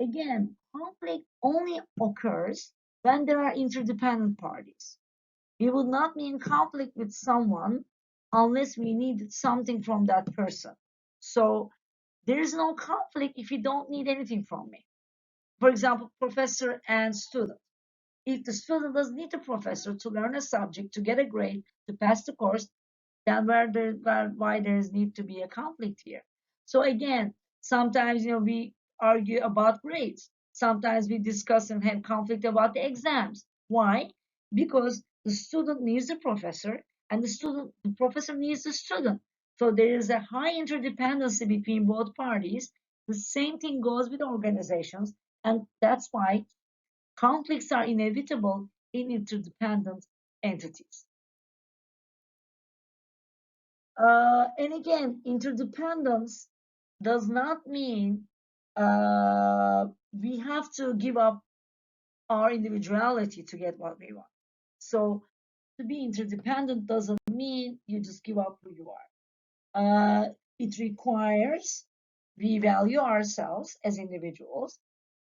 Again, conflict only occurs when there are interdependent parties. We would not be in conflict with someone unless we needed something from that person. So there is no conflict if you don't need anything from me. For example, professor and student. If the student doesn't need the professor to learn a subject, to get a grade, to pass the course, then why there's need to be a conflict here. So again, sometimes we argue about grades. Sometimes we discuss and have conflict about the exams. Why? Because the student needs the professor and the professor needs the student. So there is a high interdependency between both parties. The same thing goes with organizations, and that's why conflicts are inevitable in interdependent entities. And again, interdependence does not mean we have to give up our individuality to get what we want. So to be interdependent doesn't mean you just give up who you are. It requires we value ourselves as individuals,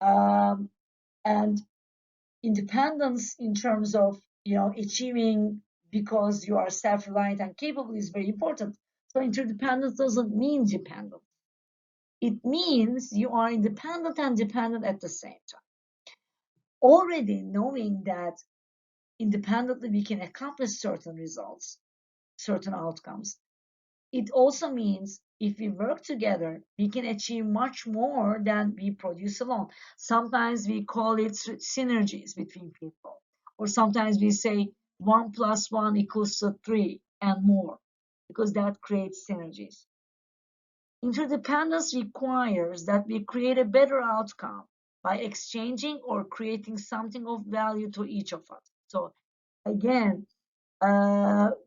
um, and independence in terms of achieving because you are self-reliant and capable is very important. So interdependence doesn't mean dependence. It means you are independent and dependent at the same time. Already knowing that independently we can accomplish certain results, certain outcomes, it also means if we work together, we can achieve much more than we produce alone. Sometimes we call it synergies between people, or sometimes we say 1 plus 1 equals to 3 and more, because that creates synergies. Interdependence requires that we create a better outcome by exchanging or creating something of value to each of us. So again,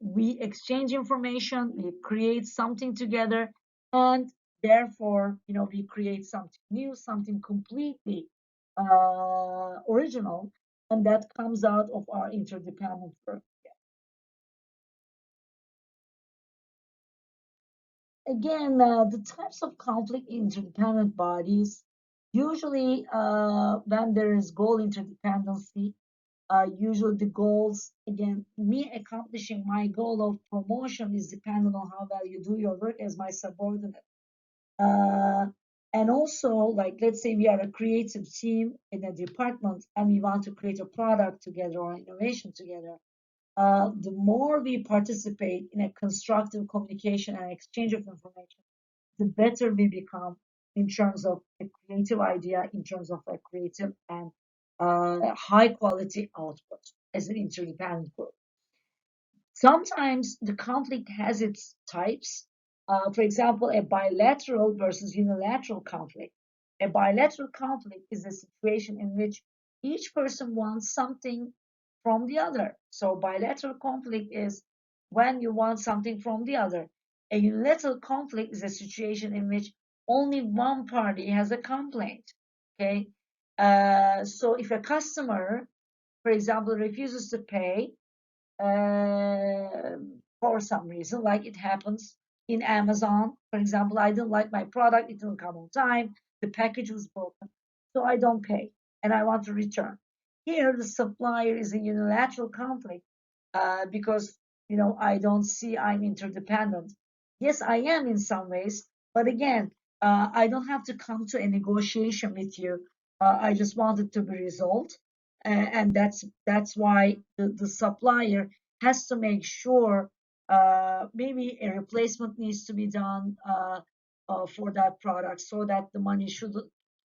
we exchange information, we create something together, and therefore, we create something new, something completely original, and that comes out of our interdependent work. Again, the types of conflict in interdependent bodies, usually when there is goal interdependency, usually the goals, again, me accomplishing my goal of promotion is dependent on how well you do your work as my subordinate. Uh, and also, like, let's say we are a creative team in a department and we want to create a product together or innovation together. The more we participate in a constructive communication and exchange of information, the better we become in terms of a creative idea, in terms of a creative and high quality output as an interdependent group. Sometimes the conflict has its types. For example, a bilateral versus unilateral conflict. A bilateral conflict is a situation in which each person wants something from the other. So bilateral conflict is when you want something from the other. A unilateral conflict is a situation in which only one party has a complaint. Okay. So if a customer, for example, refuses to pay, for some reason, like it happens in Amazon. For example, I didn't like my product, it didn't come on time, the package was broken, so I don't pay and I want to return. Here, the supplier is a unilateral conflict because I don't see I'm interdependent. Yes, I am in some ways, but again, I don't have to come to a negotiation with you. I just want it to be resolved, and that's why the supplier has to make sure maybe a replacement needs to be done. for that product, so that the money should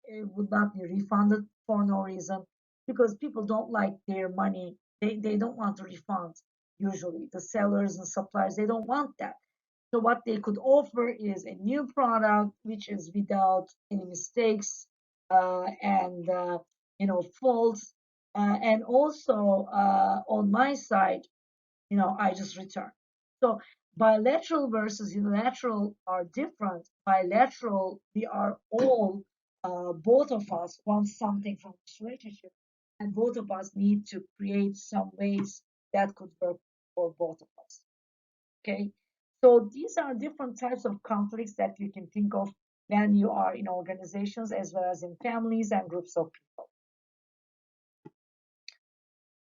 would not be refunded for no reason, because people don't like their money. They don't want to refund. Usually the sellers and suppliers, they don't want that. So what they could offer is a new product which is without any mistakes and faults. And also on my side, I just return. So bilateral versus unilateral are different. Bilateral, we are all, both of us want something from this relationship, and both of us need to create some ways that could work for both of us. Okay, so these are different types of conflicts that you can think of when you are in organizations as well as in families and groups of people.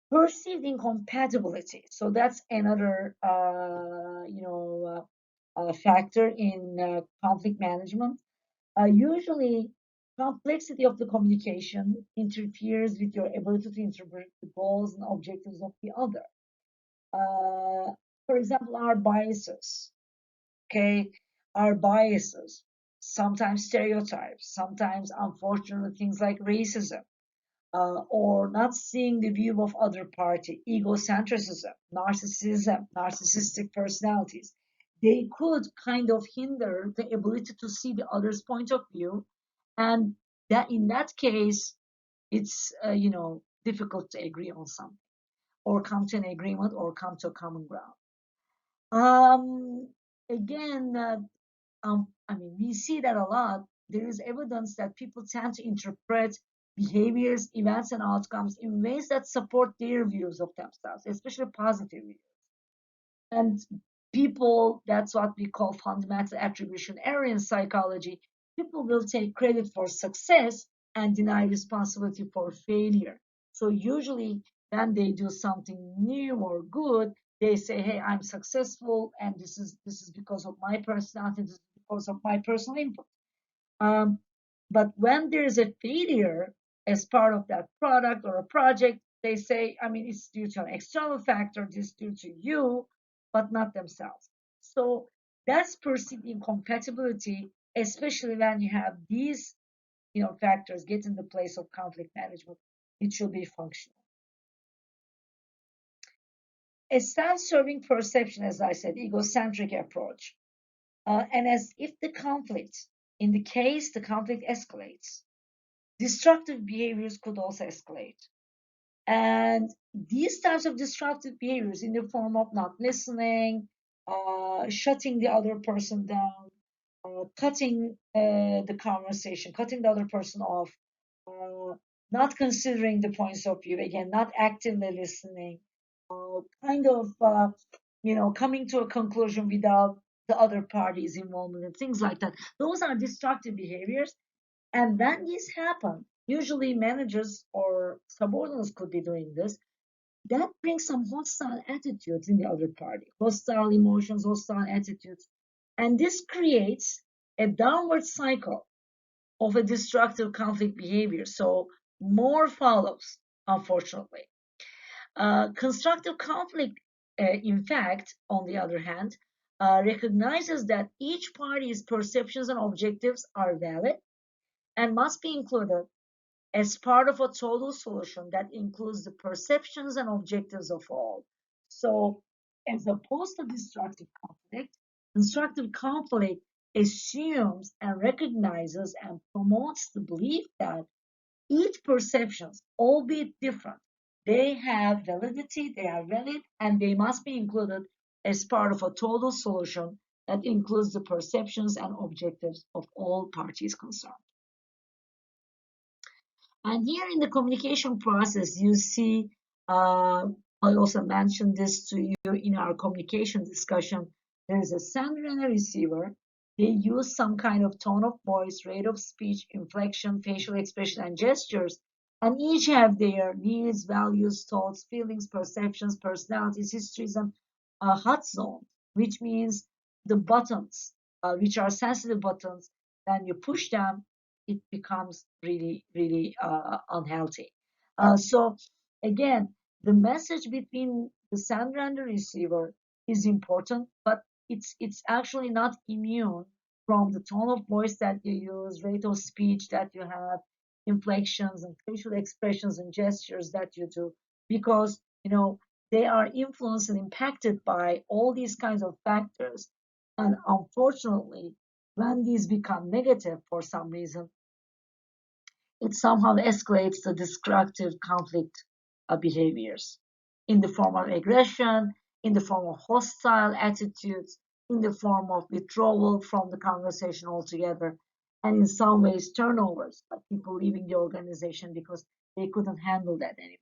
Perceived incompatibility. So that's another, factor in conflict management. Usually, complexity of the communication interferes with your ability to interpret the goals and objectives of the other. For example, our biases. Okay, our biases, sometimes stereotypes, sometimes unfortunately things like racism, or not seeing the view of other party, egocentrism, narcissism, narcissistic personalities. They could kind of hinder the ability to see the other's point of view, and that in that case, it's difficult to agree on something, or come to an agreement, or come to a common ground. Um, Again, I mean, we see that a lot. There is evidence that people tend to interpret behaviors, events, and outcomes in ways that support their views of themselves, especially positive views. And people, that's what we call fundamental attribution error in psychology. People will take credit for success and deny responsibility for failure. So usually when they do something new or good, they say, hey, I'm successful, and this is because of my personality, this is because of my personal input. um, but when there's a failure as part of that product or a project, they say, I mean, it's due to an external factor, this due to you, but not themselves. So that's perceived incompatibility, especially when you have these, factors get in the place of conflict management. It should be functional. A self-serving perception, as I said, egocentric approach, and as if the conflict, in the case the conflict escalates, destructive behaviors could also escalate. And these types of disruptive behaviors, in the form of not listening, shutting the other person down, cutting the conversation, cutting the other person off, uh, not considering the points of view, again, not actively listening, kind of, coming to a conclusion without the other party's involvement and things like that. Those are destructive behaviors, and when this happens, usually managers or subordinates could be doing this. That brings some hostile attitudes in the other party, hostile emotions, hostile attitudes. And this creates a downward cycle of a destructive conflict behavior. So more follows, unfortunately. Constructive conflict, in fact, on the other hand, recognizes that each party's perceptions and objectives are valid and must be included as part of a total solution that includes the perceptions and objectives of all. So, as opposed to destructive conflict, constructive conflict assumes and recognizes and promotes the belief that each perceptions, albeit different, they have validity, they are valid, and they must be included as part of a total solution that includes the perceptions and objectives of all parties concerned. And here in the communication process, you see, I also mentioned this to you in our communication discussion. There is a sender and a receiver. They use some kind of tone of voice, rate of speech, inflection, facial expression, and gestures. And each have their needs, values, thoughts, feelings, perceptions, personalities, histories, and a hot zone, which means the buttons, which are sensitive buttons. When you push them, it becomes really, really unhealthy. So again, the message between the sender and the receiver is important, but it's actually not immune from the tone of voice that you use, rate of speech that you have, inflections and facial expressions and gestures that you do, because they are influenced and impacted by all these kinds of factors. And unfortunately, when these become negative for some reason, it somehow escalates the destructive conflict behaviors in the form of aggression, in the form of hostile attitudes, in the form of withdrawal from the conversation altogether, and in some ways turnovers, like people leaving the organization because they couldn't handle that anymore.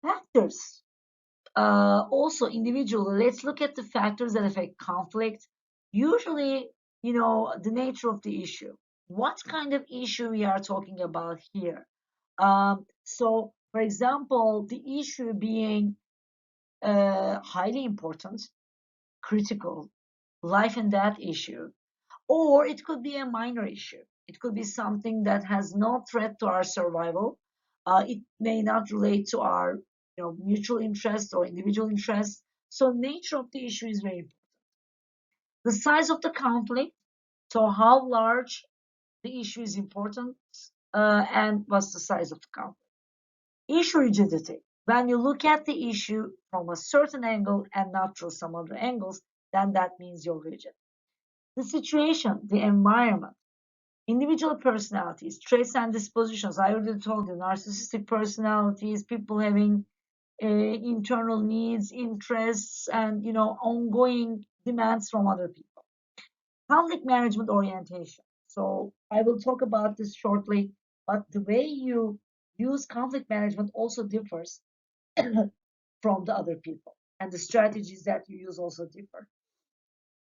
Factors. Also, individually, let's look at the factors that affect conflict. Usually, the nature of the issue. What kind of issue we are talking about here? So, for example, the issue being highly important, critical, life and death issue, or it could be a minor issue. It could be something that has no threat to our survival. It may not relate to our mutual interest or individual interest. So nature of the issue is very important. The size of the conflict, so how large the issue is important, and what's the size of the conflict. Issue rigidity. When you look at the issue from a certain angle and not through some other angles, then that means you're rigid. The situation, the environment, individual personalities, traits and dispositions. I already told you, narcissistic personalities, people having internal needs, interests, and ongoing demands from other people. Conflict management orientation. So I will talk about this shortly, but the way you use conflict management also differs from the other people, and the strategies that you use also differ.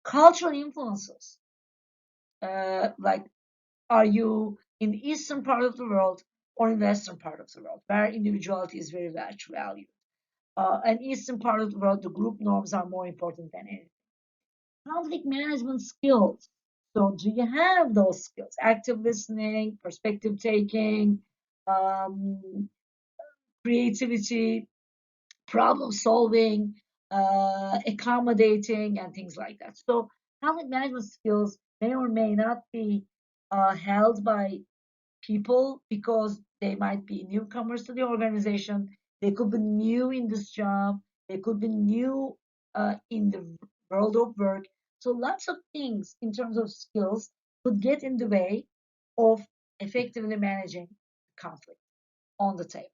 Cultural influences, like are you in the eastern part of the world or in the western part of the world, where individuality is very much valued? And eastern part of the world, the group norms are more important than anything. Conflict management skills. So, do you have those skills? Active listening, perspective taking, um, creativity, problem solving, accommodating, and things like that. So, conflict management skills may or may not be held by people because they might be newcomers to the organization. They could be new in this job. They could be new in the world of work. So lots of things in terms of skills could get in the way of effectively managing conflict on the table.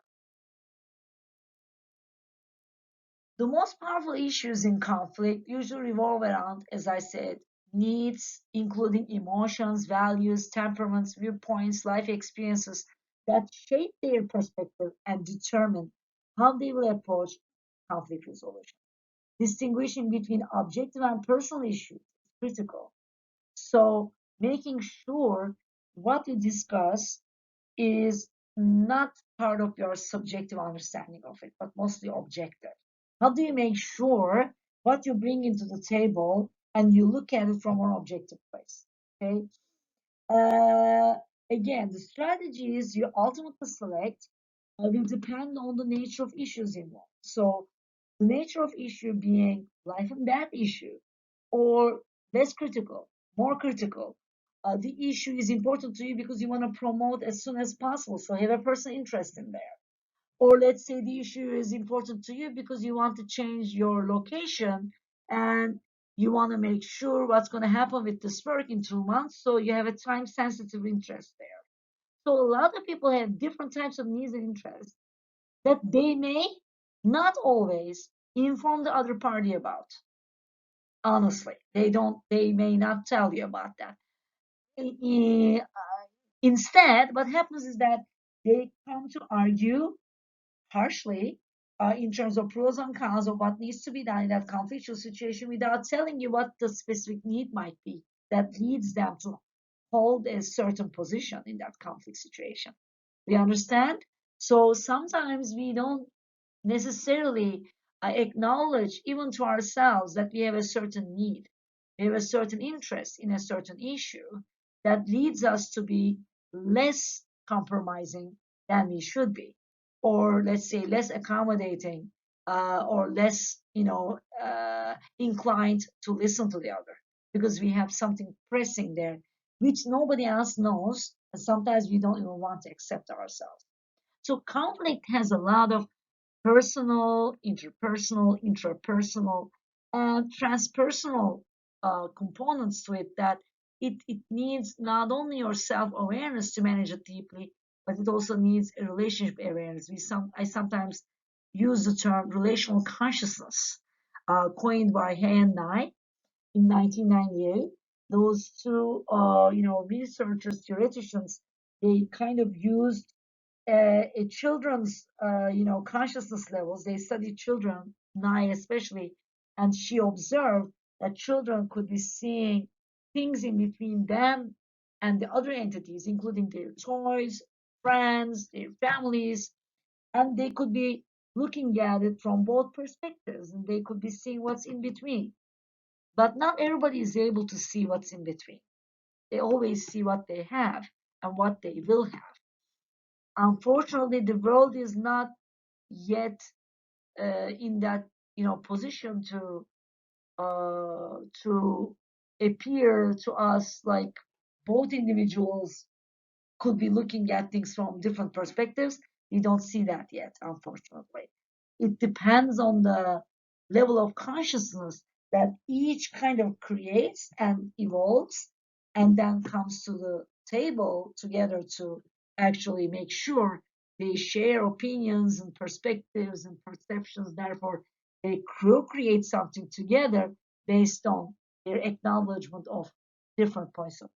The most powerful issues in conflict usually revolve around, as I said, needs, including emotions, values, temperaments, viewpoints, life experiences that shape their perspective and determine how they will approach conflict resolution. Distinguishing between objective and personal issues is critical. So, making sure what you discuss is not part of your subjective understanding of it, but mostly objective. How do you make sure what you bring into the table and you look at it from an objective place? Okay. Uh, Again, the strategies you ultimately select will depend on the nature of issues involved. So, the nature of issue being life and death issue, or less critical, more critical. The issue is important to you because you want to promote as soon as possible, so have a personal interest in there. Or let's say the issue is important to you because you want to change your location and you want to make sure what's going to happen with this work in 2 months, so you have a time sensitive interest there. So a lot of people have different types of needs and interests that they may not always inform the other party about. Honestly, they may not tell you about that. Instead, what happens is that they come to argue harshly in terms of pros and cons of what needs to be done in that conflictual situation without telling you what the specific need might be that leads them to hold a certain position in that conflict situation. We understand? So sometimes we don't necessarily acknowledge, even to ourselves, that we have a certain need, we have a certain interest in a certain issue that leads us to be less compromising than we should be, or let's say less accommodating or less, inclined to listen to the other because we have something pressing there, which nobody else knows, and sometimes we don't even want to accept ourselves. So conflict has a lot of personal, interpersonal, intrapersonal, and transpersonal components to it that it needs not only your self-awareness to manage it deeply, but it also needs a relationship awareness. I sometimes use the term relational consciousness, coined by Hay and Nye in 1998. Those two, researchers, theoreticians, they kind of used a children's consciousness levels. They studied children, Nye especially, and she observed that children could be seeing things in between them and the other entities, including their toys, friends, their families, and they could be looking at it from both perspectives, and they could be seeing what's in between. But not everybody is able to see what's in between. They always see what they have and what they will have. Unfortunately, the world is not yet in that position to appear to us like both individuals could be looking at things from different perspectives. We don't see that yet, unfortunately. It depends on the level of consciousness that each kind of creates and evolves and then comes to the table together to actually make sure they share opinions and perspectives and perceptions. Therefore, they create something together based on their acknowledgement of different points of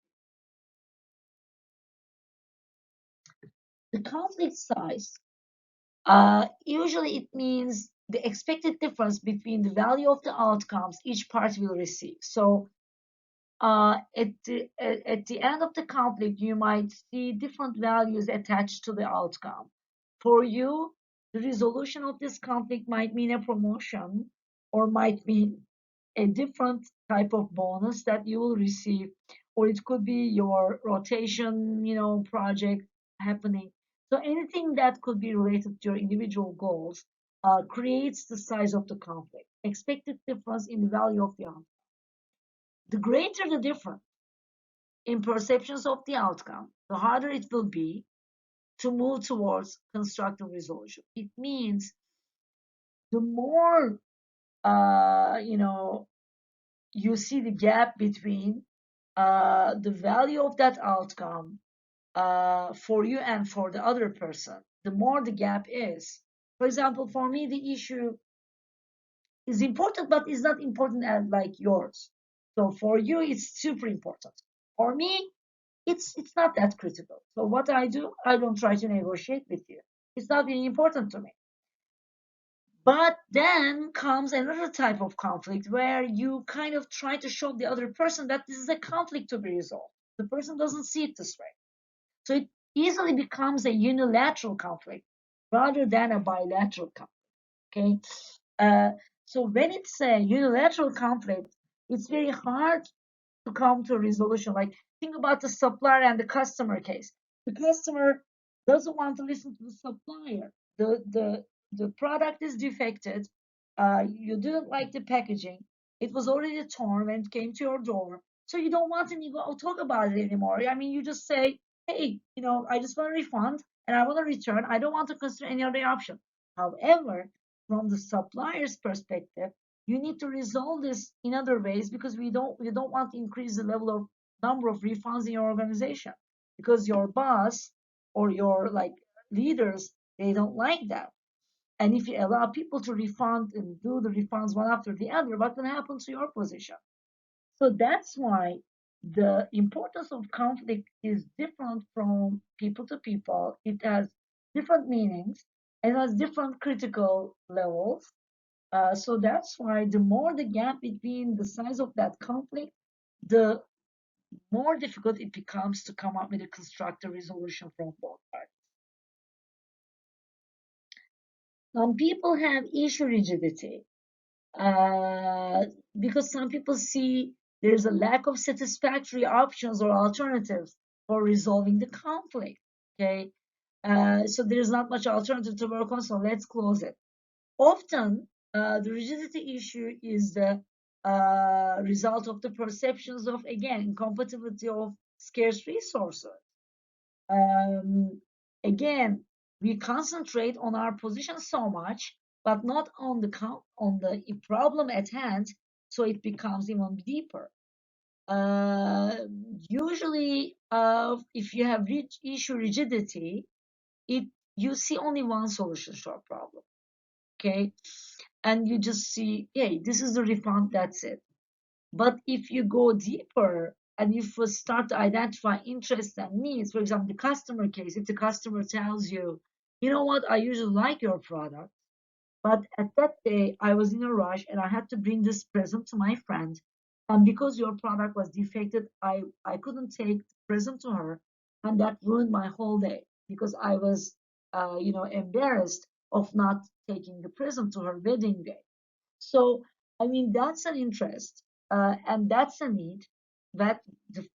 the conflict size. Usually it means the expected difference between the value of the outcomes each party will receive. So at the end of the conflict, you might see different values attached to the outcome. For you, the resolution of this conflict might mean a promotion or might mean a different type of bonus that you will receive, or it could be your rotation, project happening. So anything that could be related to your individual goals creates the size of the conflict. Expected difference in the value of the outcome. The greater the difference in perceptions of the outcome, the harder it will be to move towards constructive resolution. It means the more you see the gap between the value of that outcome for you and for the other person, the more the gap is. For example, for me, the issue is important, but it's not important as like yours. So for you, it's super important. For me, it's not that critical. So what I do, I don't try to negotiate with you. It's not really important to me. But then comes another type of conflict where you kind of try to show the other person that this is a conflict to be resolved. The person doesn't see it this way. So it easily becomes a unilateral conflict rather than a bilateral conflict. Okay. Uh, so when it's a unilateral conflict, it's very hard to come to a resolution. Like think about the supplier and the customer case. The customer doesn't want to listen to the supplier. The product is defected. You didn't like the packaging. It was already torn when it came to your door. So you don't want to go talk about it anymore. I mean, you just say, hey, I just want a refund and I want to return. I don't want to consider any other option. However, from the supplier's perspective, you need to resolve this in other ways because we don't want to increase the level of number of refunds in your organization because your boss or your like leaders, they don't like that. And if you allow people to refund and do the refunds one after the other, what will happen to your position? So that's why the importance of conflict is different from people to people. It has different meanings and has different critical levels. So that's why the more the gap between the size of that conflict, the more difficult it becomes to come up with a constructive resolution from both parties. Some people have issue rigidity uh, because some people see there's a lack of satisfactory options or alternatives for resolving the conflict. Okay, so there's not much alternative to work on, so let's close it. Often, the rigidity issue is the result of the perceptions of, again, incompatibility of scarce resources. Um, Again, we concentrate on our position so much, but not on the problem at hand, so it becomes even deeper. Uh, Usually, if you have issue rigidity, it you see only one solution to a problem, okay? And you just see, hey, this is the refund, that's it. But if you go deeper and if you start to identify interests and needs, for example, the customer case, if the customer tells you, you know what, I usually like your product, but at that day I was in a rush and I had to bring this present to my friend. And because your product was defected, I couldn't take the present to her. And that ruined my whole day because I was, embarrassed of not taking the present to her wedding day. So, I mean, that's an interest, and that's a need that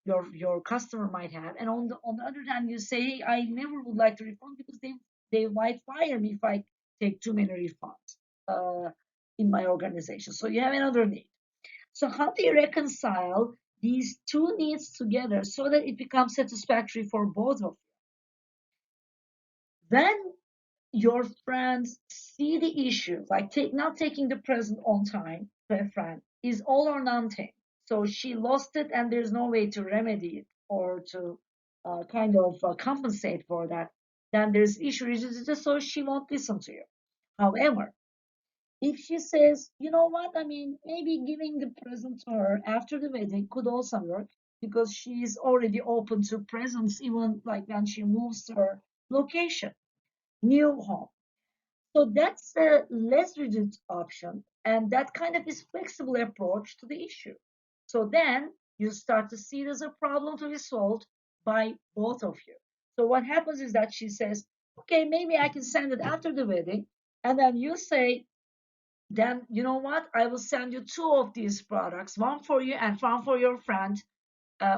your customer might have. And on the other hand, you say, I never would like to refund because they might fire me if I take too many refunds in my organization. So you have another need. So how do you reconcile these two needs together so that it becomes satisfactory for both of you? When your friends see the issue, like not taking the present on time to a friend, is all or nothing. So she lost it, and there's no way to remedy it or to kind of compensate for that. Then there's issue rigidity, so she won't listen to you. However, if she says, you know what, I mean, maybe giving the present to her after the wedding could also work because she's already open to presents, even like when she moves to her location, new home. So that's a less rigid option, and that kind of is flexible approach to the issue. So then you start to see it as a problem to be solved by both of you. So what happens is that she says, okay, maybe I can send it after the wedding. And then you say, then you know what? I will send you two of these products, one for you and one for your friend,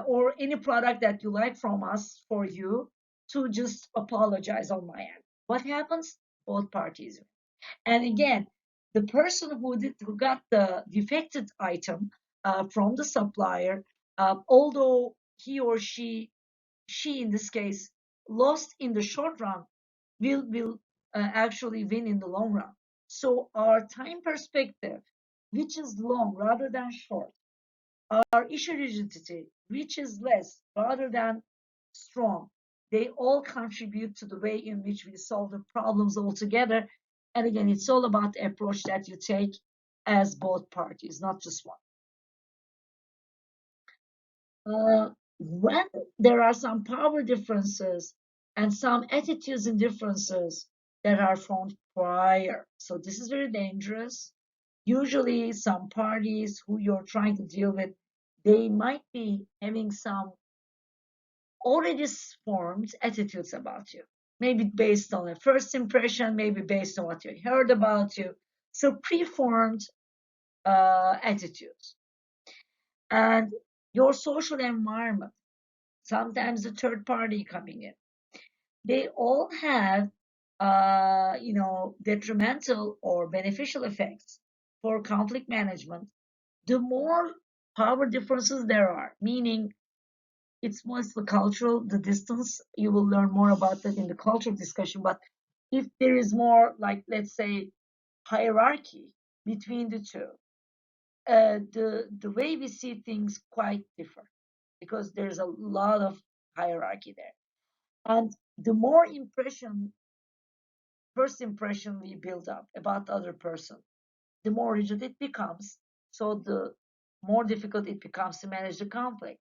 or any product that you like from us for you to just apologize on my end. What happens? Both parties. And again, the person who got the defected item from the supplier, although he or she in this case lost in the short run, will actually win in the long run. So our time perspective, which is long rather than short, our issue rigidity, which is less rather than strong, they all contribute to the way in which we solve the problems altogether. And again, it's all about the approach that you take as both parties, not just one. When there are some power differences and some attitudes and differences that are found prior, so this is very dangerous. Usually, some parties who you're trying to deal with, they might be having some already formed attitudes about you. Maybe based on a first impression, maybe based on what you heard about you. So preformed attitudes. And your social environment, sometimes the third party coming in, they all have detrimental or beneficial effects for conflict management. The more power differences there are, meaning it's mostly cultural, the distance, you will learn more about that in the cultural discussion. But if there is more, like, let's say, hierarchy between the two, the way we see things quite differ because there's a lot of hierarchy there. And the more first impression we build up about the other person, the more rigid it becomes. So the more difficult it becomes to manage the conflict.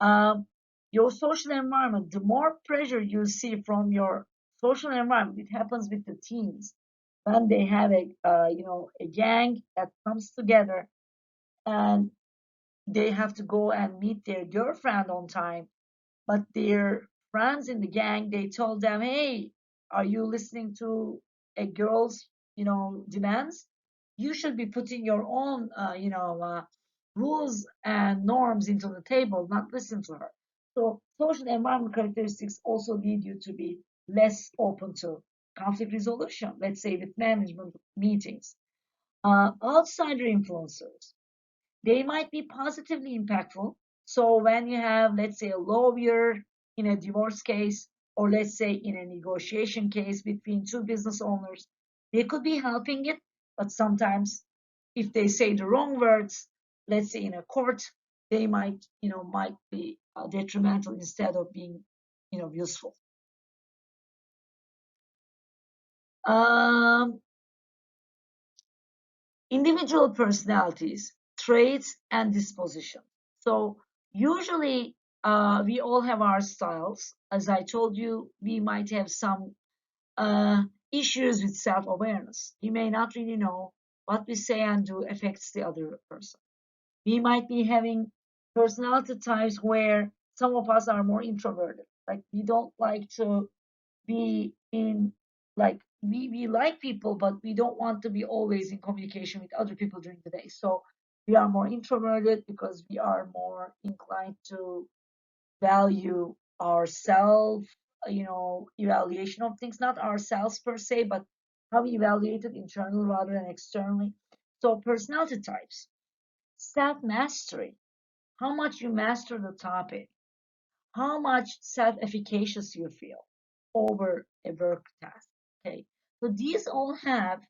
Um, your social environment, the more pressure you see from your social environment, it happens with the teens when they have a gang that comes together and they have to go and meet their girlfriend on time, but their friends in the gang, they told them, hey, are you listening to a girl's demands? You should be putting your own rules and norms into the table, not listen to her. So social environment characteristics also lead you to be less open to conflict resolution, let's say with management meetings. Outsider influencers, they might be positively impactful. So when you have, let's say, a lawyer in a divorce case, or let's say in a negotiation case between two business owners, they could be helping it, but sometimes if they say the wrong words, let's say in a court, they might be detrimental instead of being, useful. Um, Individual personalities, traits, and disposition. So usually we all have our styles. As I told you, we might have some uh, issues with self-awareness. We may not really know what we say and do affects the other person. We might be having personality types where some of us are more introverted. Like we don't like to be in, like we like people, but we don't want to be always in communication with other people during the day. So we are more introverted because we are more inclined to value ourselves, evaluation of things, not ourselves per se, but how we evaluate it internally rather than externally. So personality types, self mastery, how much you master the topic, how much self-efficacious you feel over a work task. Okay, so these all have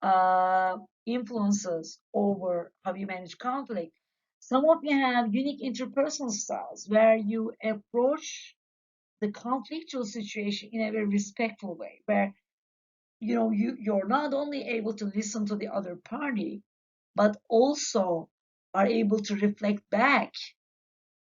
uh, influences over how you manage conflict. Some of you have unique interpersonal styles where you approach the conflictual situation in a very respectful way, where you're not only able to listen to the other party, but also are able to reflect back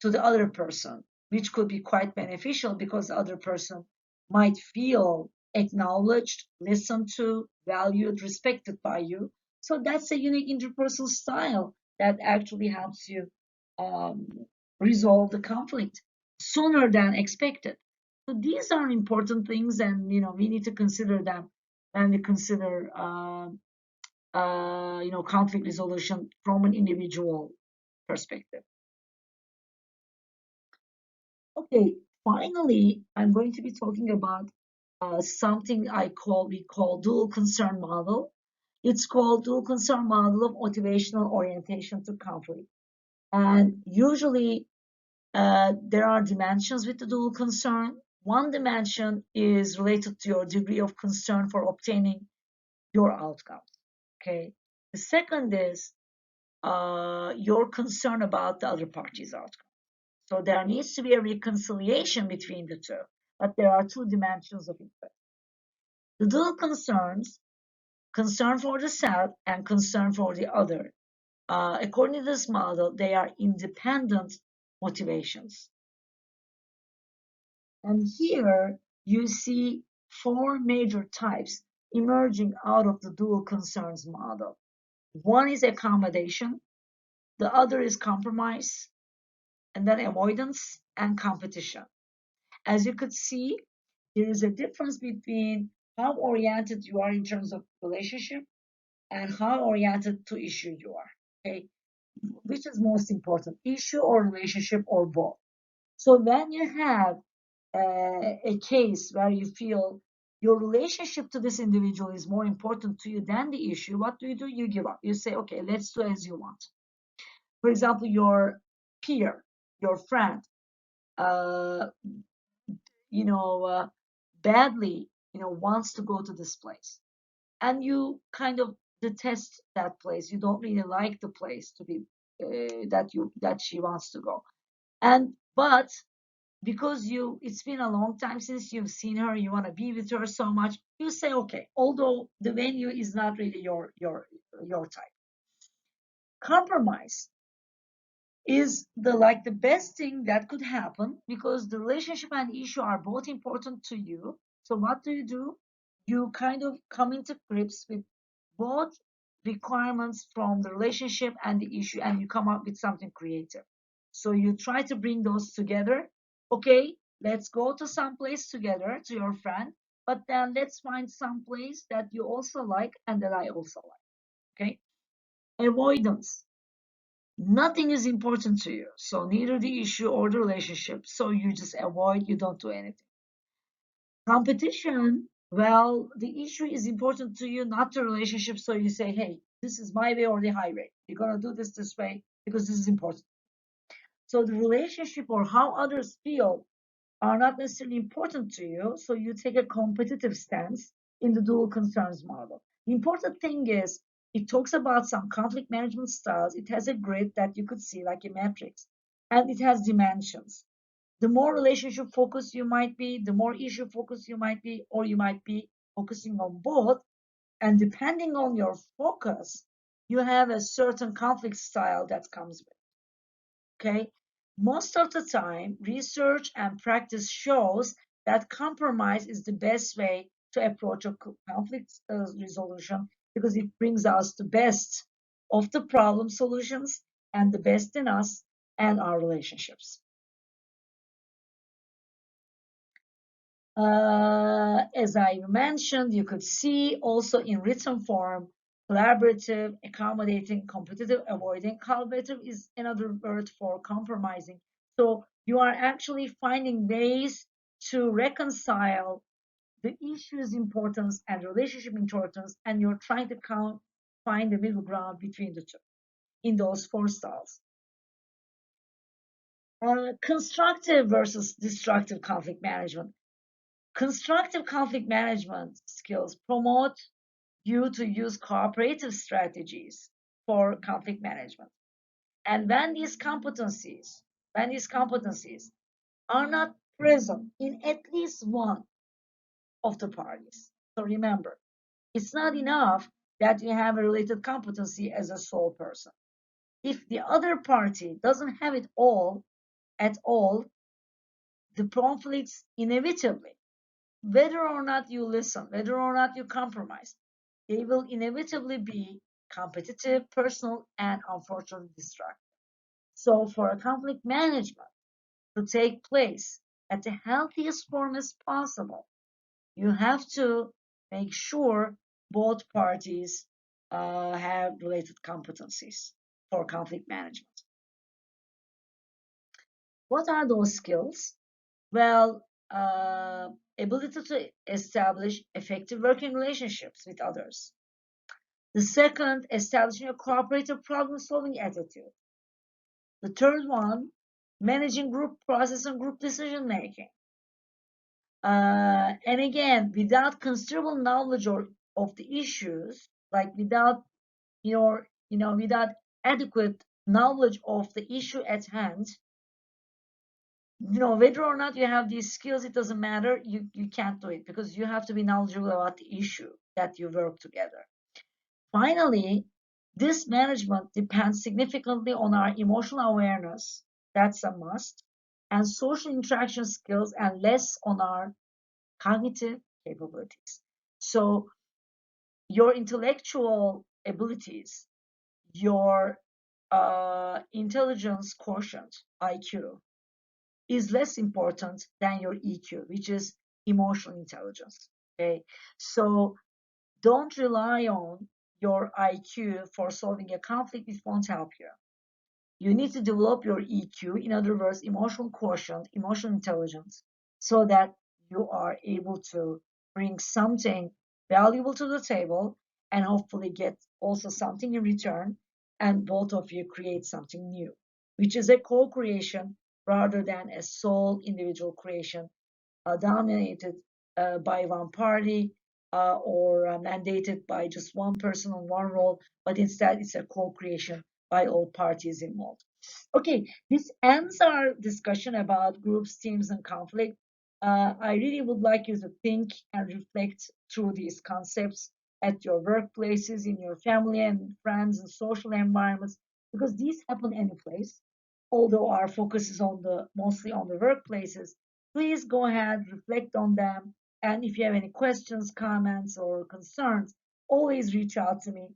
to the other person, which could be quite beneficial because the other person might feel acknowledged, listened to, valued, respected by you. So that's a unique interpersonal style that actually helps you um, resolve the conflict sooner than expected. So these are important things, and we need to consider them when we consider conflict resolution from an individual perspective. Okay, finally, I'm going to be talking about something we call dual concern model. It's called dual concern model of motivational orientation to conflict. And usually there are dimensions with the dual concern. One dimension is related to your degree of concern for obtaining your outcome. Okay. The second is your concern about the other party's outcome. So there needs to be a reconciliation between the two, but there are two dimensions of interest. The dual concerns, concern for the self and concern for the other. According to this model, they are independent motivations. And here you see four major types emerging out of the dual concerns model. One is accommodation, the other is compromise, and then avoidance and competition. As you could see, there is a difference between how oriented you are in terms of relationship and how oriented to issue you are. Okay, which is most important, issue or relationship or both? So when you have a case where you feel your relationship to this individual is more important to you than the issue, what do? You give up. You say, okay, let's do as you want. For example, your peer, your friend, uh, you know, uh, badly, wants to go to this place, and you kind of detest that place. You don't really like the place to be that she wants to go, and but because it's been a long time since you've seen her, you want to be with her so much, you say okay, although the venue is not really your type. Compromise is the best thing that could happen because the relationship and the issue are both important to you. So what do? You kind of come into grips with both requirements from the relationship and the issue, and you come up with something creative. So you try to bring those together. Okay, let's go to some place together to your friend, but then let's find some place that you also like and that I also like. Okay, avoidance, nothing is important to you. So neither the issue or the relationship. So you just avoid, you don't do anything. Competition Well, the issue is important to you, not the relationship. So you say, hey, this is my way or the highway. You're going to do this way because this is important. So the relationship or how others feel are not necessarily important to you. So you take a competitive stance in the dual concerns model. The important thing is it talks about some conflict management styles. It has a grid that you could see like a matrix, and it has dimensions. The more relationship focused you might be, the more issue focused you might be, or you might be focusing on both. And depending on your focus, you have a certain conflict style that comes with. Okay. Most of the time, research and practice shows that compromise is the best way to approach a conflict resolution because it brings us the best of the problem solutions and the best in us and our relationships. As I mentioned, you could see also in written form, collaborative, accommodating, competitive, avoiding. Collaborative is another word for compromising. So you are actually finding ways to reconcile the issue's importance and relationship importance, and you're trying to find the middle ground between the two in those four styles. Constructive versus destructive conflict management. Constructive conflict management skills promote you to use cooperative strategies for conflict management. And when these competencies are not present in at least one of the parties. So remember, it's not enough that you have a related competency as a sole person. If the other party doesn't have it all at all, the conflicts inevitably, whether or not you listen, whether or not you compromise, they will inevitably be competitive, personal, and unfortunately destructive. So, for a conflict management to take place at the healthiest form as possible, you have to make sure both parties have related competencies for conflict management. What are those skills? Well, ability to establish effective working relationships with others. The second, establishing a cooperative problem-solving attitude. The third one, managing group process and group decision making. And again, without considerable knowledge of the issues, like without without adequate knowledge of the issue at hand, whether or not you have these skills, it doesn't matter. You can't do it because you have to be knowledgeable about the issue that you work together. Finally, this management depends significantly on our emotional awareness. That's a must. And social interaction skills, and less on our cognitive capabilities. So your intellectual abilities, your intelligence quotient, IQ, is less important than your EQ, which is emotional intelligence. Okay, so don't rely on your IQ for solving a conflict. It won't help you. You need to develop your EQ, in other words, emotional quotient, emotional intelligence, so that you are able to bring something valuable to the table and hopefully get also something in return. And both of you create something new, which is a co creation rather than a sole individual creation dominated by one party or mandated by just one person on one role, but instead it's a co-creation by all parties involved. Okay, this ends our discussion about groups, teams, and conflict. I really would like you to think and reflect through these concepts at your workplaces, in your family and friends and social environments, because these happen any place. Although our focus is on the mostly on the workplaces, please go ahead, reflect on them, and if you have any questions, comments, or concerns, always reach out to me,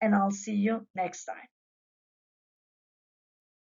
and I'll see you next time.